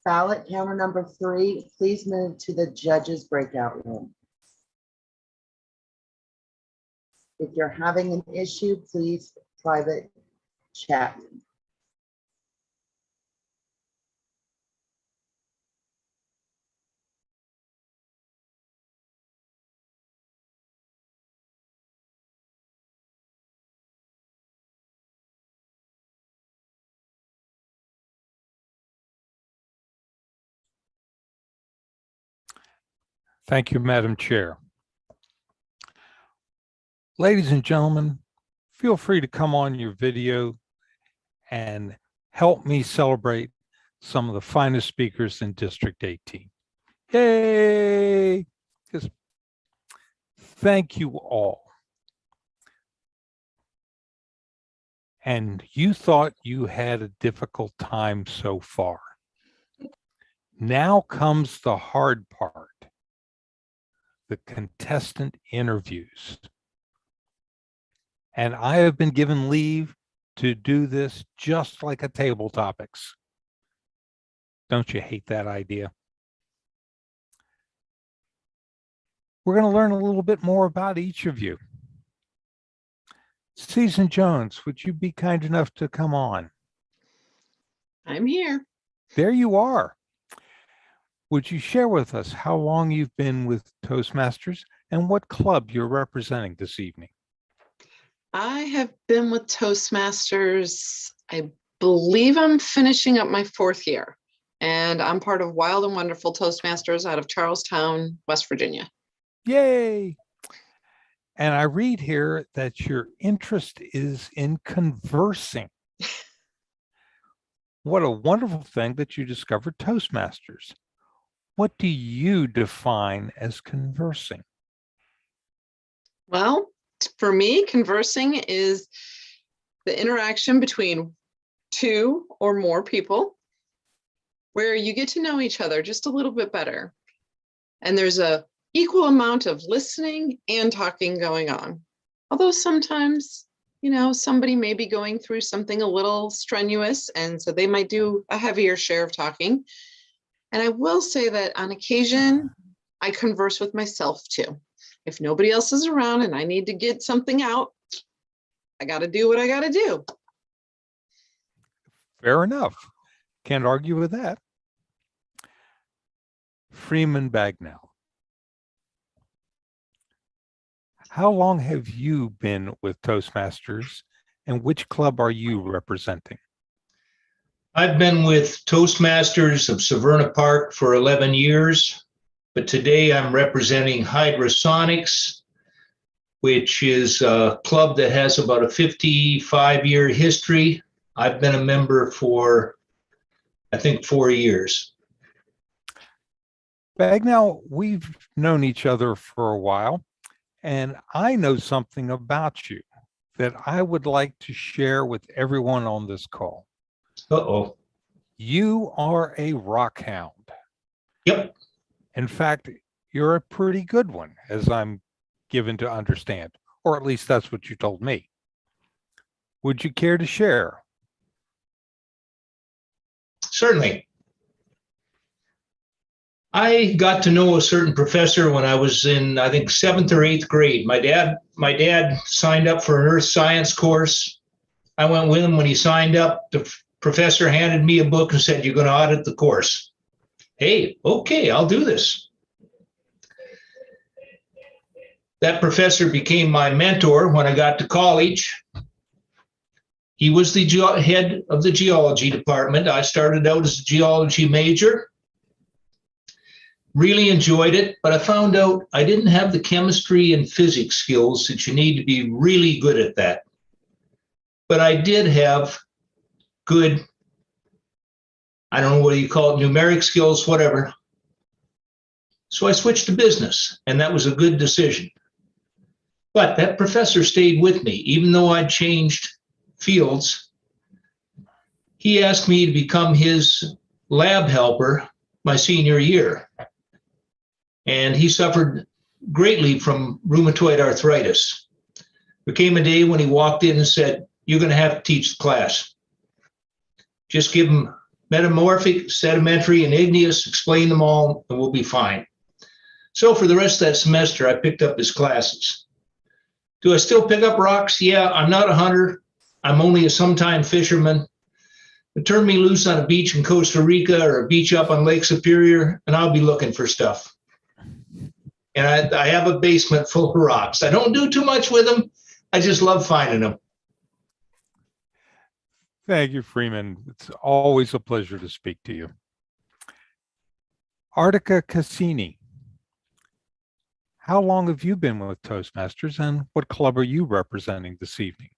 Speaker 12: Ballot counter number 3, please move to the judges breakout room. If you're having an issue, please private chat.
Speaker 2: Thank you, Madam Chair. Ladies and gentlemen, feel free to come on your video and help me celebrate some of the finest speakers in District 18. Yay! Just thank you all. And you thought you had a difficult time so far. Now comes the hard part, the contestant interviews. And I have been given leave to do this just like a table topics. Don't you hate that idea? We're going to learn a little bit more about each of you. Susan Jones, would you be kind enough to come on?
Speaker 5: I'm here.
Speaker 2: There you are. Would you share with us how long you've been with Toastmasters and what club you're representing this evening?
Speaker 5: I have been with Toastmasters, I believe I'm finishing up my 4th year, and I'm part of Wild and Wonderful Toastmasters out of Charlestown, West Virginia.
Speaker 2: Yay! And I read here that your interest is in conversing. What a wonderful thing that you discovered Toastmasters. What do you define as conversing?
Speaker 5: Well, for me, conversing is the interaction between 2 or more people where you get to know each other just a little bit better. And there's a equal amount of listening and talking going on. Although sometimes, you know, somebody may be going through something a little strenuous, and so they might do a heavier share of talking. And I will say that on occasion, I converse with myself too. If nobody else is around and I need to get something out, I got to do what I got to do.
Speaker 2: Fair enough. Can't argue with that. Freeman Bagnell. How long have you been with Toastmasters and which club are you representing?
Speaker 6: I've been with Toastmasters of Severna Park for 11 years, but today I'm representing Hydrosonics, which is a club that has about a 55-year history. I've been a member for, I think, 4 years.
Speaker 2: Bagnell, we've known each other for a while, and I know something about you that I would like to share with everyone on this call.
Speaker 6: Uh-oh.
Speaker 2: You are a rock hound.
Speaker 6: Yep.
Speaker 2: In fact, you're a pretty good one, as I'm given to understand, or at least that's what you told me. Would you care to share?
Speaker 6: Certainly. I got to know a certain professor when I was in, I think, 7th or 8th grade. My dad signed up for an earth science course. I went with him when he signed up. The professor handed me a book and said, "You're going to audit the course." Hey, okay, I'll do this. That professor became my mentor when I got to college. He was the head of the geology department. I started out as a geology major. Really enjoyed it, but I found out I didn't have the chemistry and physics skills that you need to be really good at that. But I did have good, I don't know what you call it, numeric skills, whatever. So I switched to business, and that was a good decision. But that professor stayed with me, even though I'd changed fields. He asked me to become his lab helper my senior year. And he suffered greatly from rheumatoid arthritis. There came a day when he walked in and said, "You're going to have to teach the class. Just give them metamorphic, sedimentary, and igneous, explain them all, and we'll be fine." So for the rest of that semester, I picked up his classes. Do I still pick up rocks? Yeah, I'm not a hunter. I'm only a sometime fisherman. But turn me loose on a beach in Costa Rica or a beach up on Lake Superior, and I'll be looking for stuff. And I have a basement full of rocks. I don't do too much with them. I just love finding them.
Speaker 2: Thank you, Freeman. It's always a pleasure to speak to you. Artica Cassini, how long have you been with Toastmasters and what club are you representing this evening?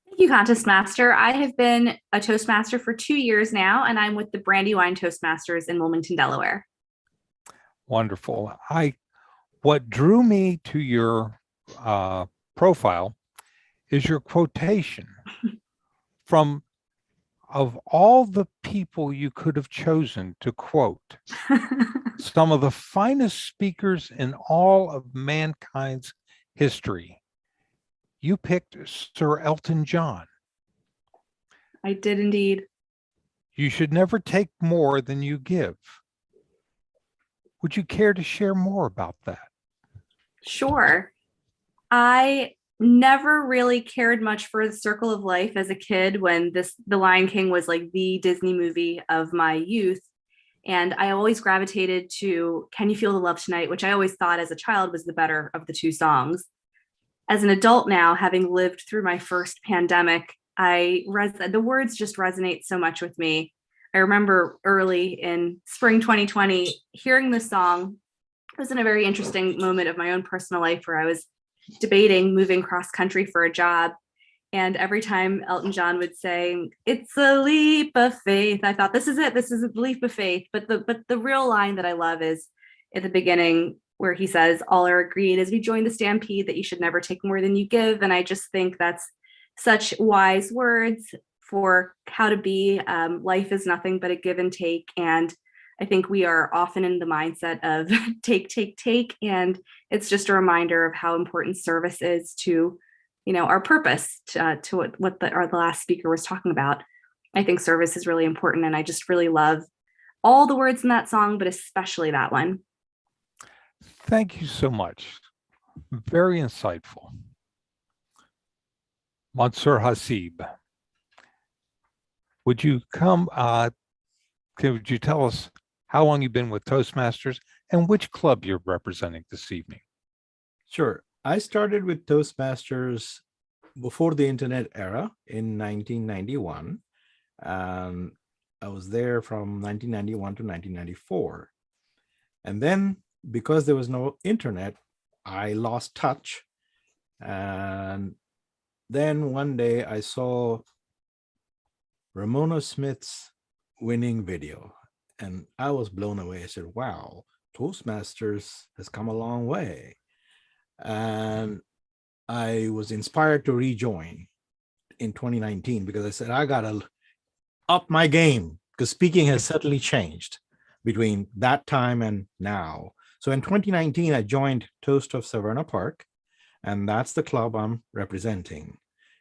Speaker 7: Thank you, Contest Master. I have been a Toastmaster for 2 years now, and I'm with the Brandywine Toastmasters in Wilmington, Delaware.
Speaker 2: Wonderful. I What drew me to your profile is your quotation from, of all the people you could have chosen to quote, some of the finest speakers in all of mankind's history, you picked Sir Elton John.
Speaker 7: I did indeed.
Speaker 2: You should never take more than you give. Would you care to share more about that?
Speaker 7: Sure. I never really cared much for The Circle of Life as a kid when The Lion King was like the Disney movie of my youth. And I always gravitated to Can You Feel the Love Tonight, which I always thought as a child was the better of the two songs. As an adult now, having lived through my first pandemic, the words just resonate so much with me. I remember early in spring 2020, hearing the song. It was in a very interesting moment of my own personal life where I was debating moving cross country for a job. And every time Elton John would say, "It's a leap of faith," I thought, this is it. This is a leap of faith. But the real line that I love is at the beginning where he says, "All are agreed as we join the stampede that you should never take more than you give." And I just think that's such wise words for how to be. Life is nothing but a give and take. And I think we are often in the mindset of take. And it's just a reminder of how important service is to, our purpose, to what the last speaker was talking about. I think service is really important. And I just really love all the words in that song, but especially that one.
Speaker 2: Thank you so much. Very insightful. Mansoor Hasib, would you could you tell us how long you've been with Toastmasters and which club you're representing this evening?
Speaker 8: Sure. I started with Toastmasters before the internet era in 1991. I was there from 1991 to 1994. And then because there was no internet, I lost touch. And then one day I saw Ramona Smith's winning video and I was blown away. I said, wow, Toastmasters has come a long way. And I was inspired to rejoin in 2019 because I said, I gotta up my game because speaking has certainly changed between that time and now. So in 2019, I joined Toast of Severna Park, and that's the club I'm representing.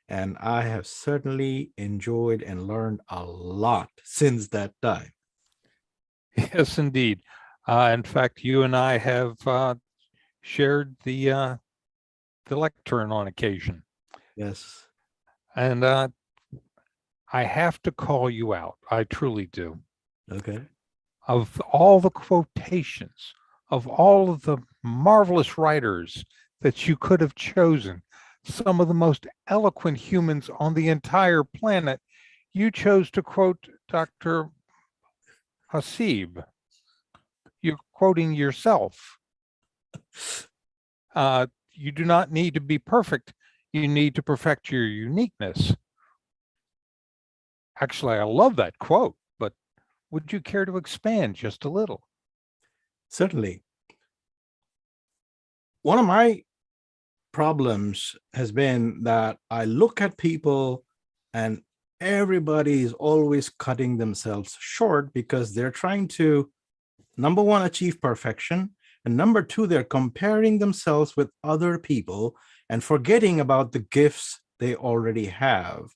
Speaker 8: And I have certainly enjoyed and learned a lot since that time.
Speaker 2: Yes, indeed. In fact, you and I have shared the lectern on occasion.
Speaker 8: Yes.
Speaker 2: And I have to call you out. I truly do.
Speaker 8: Okay.
Speaker 2: Of all the quotations, of all of the marvelous writers that you could have chosen, some of the most eloquent humans on the entire planet, you chose to quote Dr. Hasib. You're quoting yourself. You do not need to be perfect. You need to perfect your uniqueness. Actually, I love that quote, but would you care to expand just a little?
Speaker 8: Certainly. One of my problems has been that I look at people and everybody is always cutting themselves short because they're trying to, number one, achieve perfection. And number two, they're comparing themselves with other people and forgetting about the gifts they already have.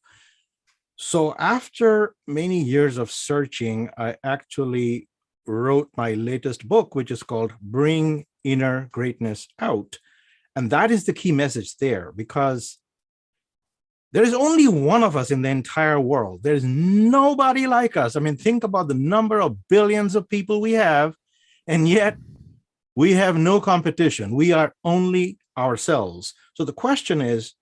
Speaker 8: So after many years of searching, I actually wrote my latest book, which is called Bring Inner Greatness Out. And that is the key message there, because there is only one of us in the entire world. There's nobody like us. I mean, think about the number of billions of people we have, and yet we have no competition. We are only ourselves. So the question is,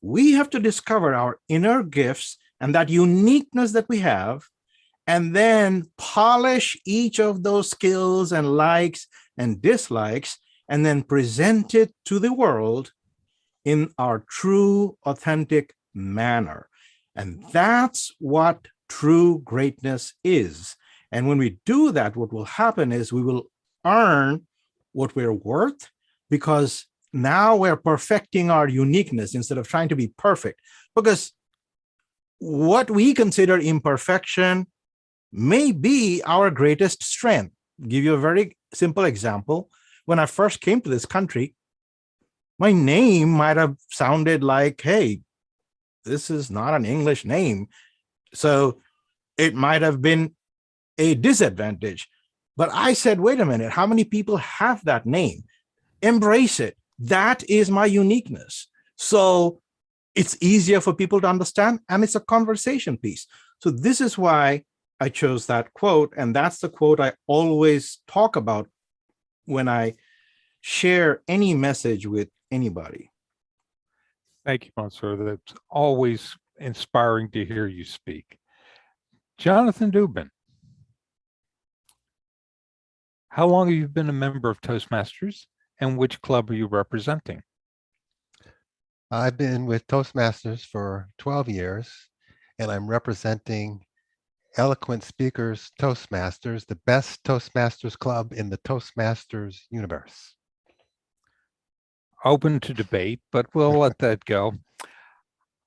Speaker 8: we have to discover our inner gifts and that uniqueness that we have, and then polish each of those skills and likes and dislikes, and then present it to the world in our true, authentic manner. And that's what true greatness is. And when we do that, what will happen is we will earn what we're worth, because now we're perfecting our uniqueness instead of trying to be perfect. Because what we consider imperfection may be our greatest strength. Give you a very simple example. When I first came to this country, my name might have sounded like, hey, this is not an English name. So it might have been a disadvantage. But I said, wait a minute, how many people have that name? Embrace it. That is my uniqueness. So it's easier for people to understand, and it's a conversation piece. So this is why I chose that quote, and that's the quote I always talk about when I share any message with anybody.
Speaker 2: Thank you, Monsieur. That's always inspiring to hear you speak. Jonathan Dubin, how long have you been a member of Toastmasters, and which club are you representing?
Speaker 9: I've been with Toastmasters for 12 years, and I'm representing Eloquent Speakers Toastmasters, the best Toastmasters club in the Toastmasters universe.
Speaker 2: Open to debate, but we'll let that go.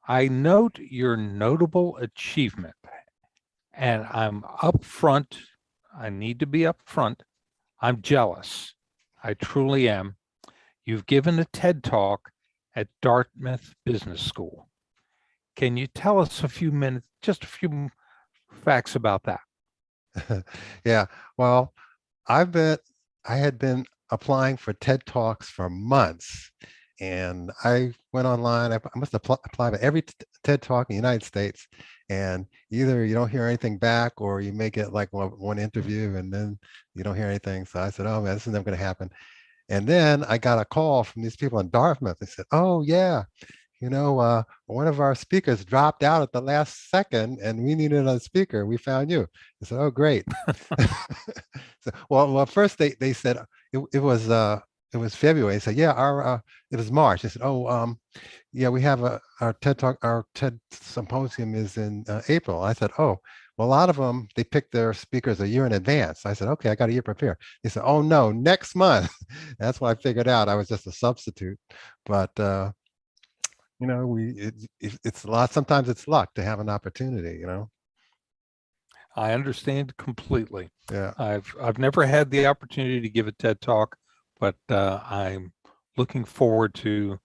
Speaker 2: I note your notable achievement, and I'm upfront. I need to be upfront. I'm jealous. I truly am. You've given a TED Talk at Dartmouth Business School. Can you tell us a few minutes, just a few facts about that?
Speaker 9: Yeah, well, I had been applying for TED Talks for months, and I went online. I must apply for every TED Talk in the United States, and either you don't hear anything back, or you may get like one interview and then you don't hear anything. So I said, oh man, this is never going to happen. And then I got a call from these people in Dartmouth. They said, oh yeah, one of our speakers dropped out at the last second and we needed a speaker. We found you. I said, oh, great. So, well, first they said it was February. They said, yeah, it was March. They said, oh, yeah, we have our TED Talk, our TED Symposium is in April. I said, oh, well, a lot of them, they pick their speakers a year in advance. I said, okay, I got a year prepared. They said, oh no, next month. That's when I figured out I was just a substitute. But it's a lot. Sometimes it's luck to have an opportunity.
Speaker 2: I understand completely.
Speaker 9: Yeah.
Speaker 2: I've never had the opportunity to give a TED Talk, but I'm looking forward to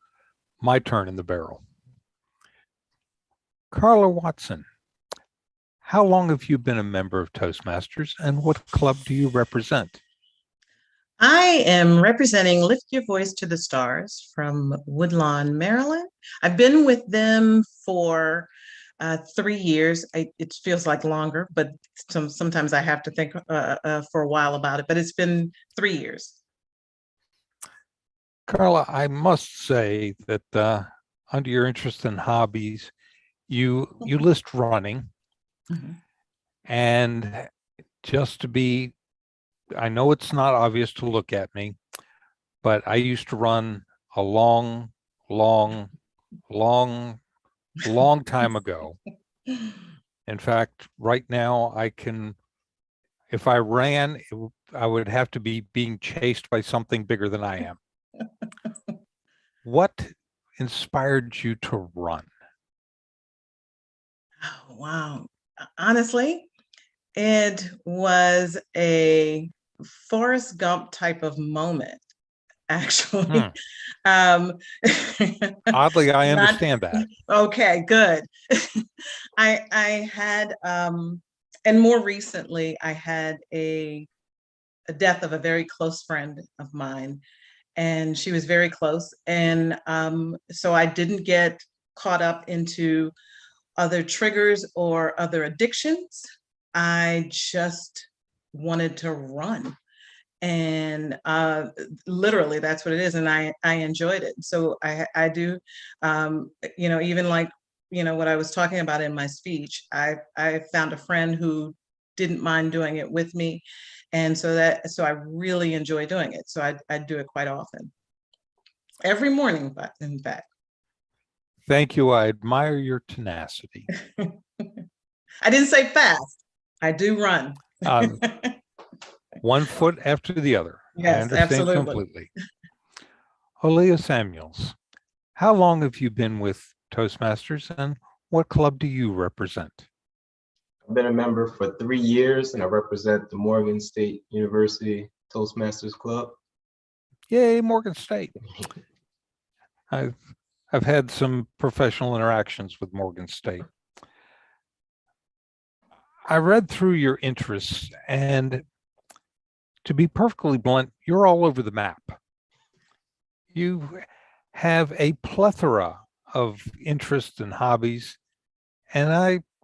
Speaker 2: my turn in the barrel. Carla Watson, how long have you been a member of Toastmasters, and what club do you represent?
Speaker 10: I am representing Lift Your Voice to the Stars from Woodlawn, Maryland. I've been with them for 3 years. It feels like longer, but sometimes I have to think for a while about it, but it's been 3 years.
Speaker 2: Carla, I must say that under your interest in hobbies, you list running.
Speaker 10: Mhm.
Speaker 2: And just to be, I know it's not obvious to look at me, but I used to run a long time ago. In fact, right now if I ran, I would have to be being chased by something bigger than I am. What inspired you to run?
Speaker 10: Oh, wow. Honestly, it was a Forrest Gump type of moment, actually.
Speaker 2: Oddly, I
Speaker 10: Not-
Speaker 2: understand that.
Speaker 10: Okay, good. I had, and more recently, I had a death of a very close friend of mine, and she was very close. And so I didn't get caught up into other triggers or other addictions. I just wanted to run. And literally that's what it is. And I enjoyed it. So I do, even like, what I was talking about in my speech, I found a friend who didn't mind doing it with me. And so I really enjoy doing it. So I do it quite often. Every morning, but in fact.
Speaker 2: Thank you. I admire your tenacity.
Speaker 10: I didn't say fast. I do run.
Speaker 2: One foot after the other.
Speaker 10: Yes,
Speaker 2: I understand
Speaker 10: absolutely.
Speaker 2: completely. Holia Samuels, how long have you been with Toastmasters and what club do you represent?
Speaker 11: I've been a member for 3 years and I represent the Morgan State University Toastmasters Club.
Speaker 2: Yay, Morgan State. I've had some professional interactions with Morgan State. I read through your interests, and to be perfectly blunt, you're all over the map. You have a plethora of interests and hobbies, and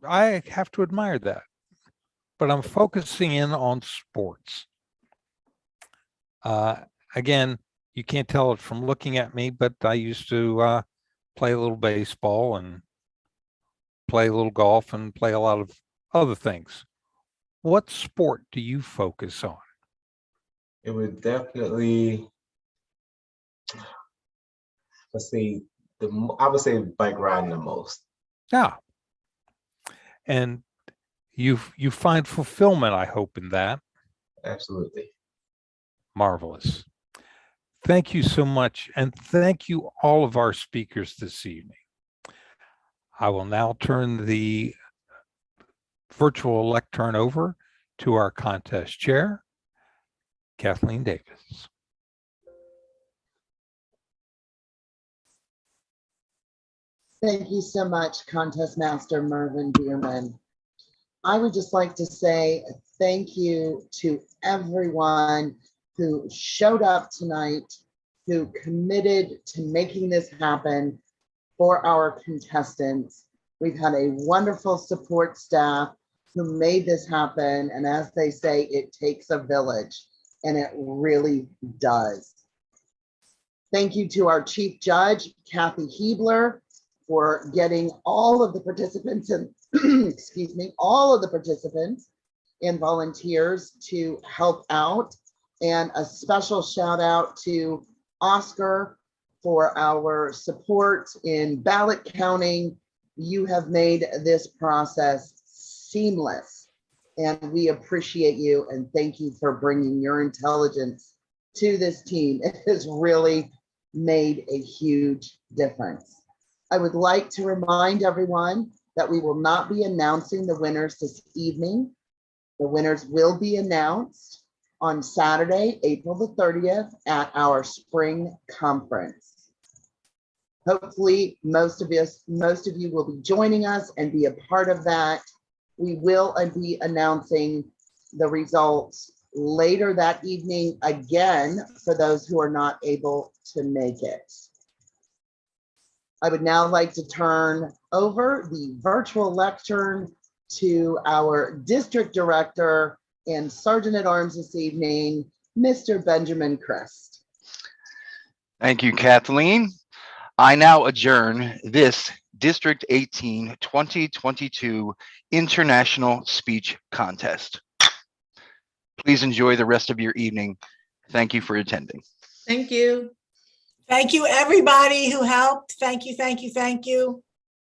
Speaker 2: I have to admire that. But I'm focusing in on sports. Again, you can't tell it from looking at me, but I used to play a little baseball and play a little golf and play a lot of other things. What sport do you focus on?
Speaker 11: It would definitely, let's see, I would say bike riding the most.
Speaker 2: Yeah. And you find fulfillment, I hope, in that.
Speaker 11: Absolutely.
Speaker 2: Marvelous. Thank you so much. And thank you all of our speakers this evening. I will now turn the virtual lectern over to our contest chair, Kathleen Davis.
Speaker 12: Thank you so much, Contest Master Mervyn Bierman. I would just like to say thank you to everyone who showed up tonight, who committed to making this happen for our contestants. We've had a wonderful support staff who made this happen. And as they say, it takes a village, and it really does. Thank you to our chief judge, Kathy Hebler, for getting all of the participants and excuse me, all of the participants and volunteers to help out. And a special shout out to Oscar for our support in ballot counting. You have made this process seamless, and we appreciate you and thank you for bringing your intelligence to this team. It has really made a huge difference. I would like to remind everyone that we will not be announcing the winners this evening. The winners will be announced on Saturday, April the 30th at our spring conference. Hopefully, most of you will be joining us and be a part of that. We will be announcing the results later that evening again for those who are not able to make it. I would now like to turn over the virtual lectern to our district director and sergeant at arms this evening, Mr. Benjamin Christ.
Speaker 1: Thank you, Kathleen. I now adjourn this District 18 2022 International Speech Contest. Please enjoy the rest of your evening. Thank you for attending.
Speaker 10: Thank you.
Speaker 4: Thank you, everybody who helped. Thank you, thank you, thank you.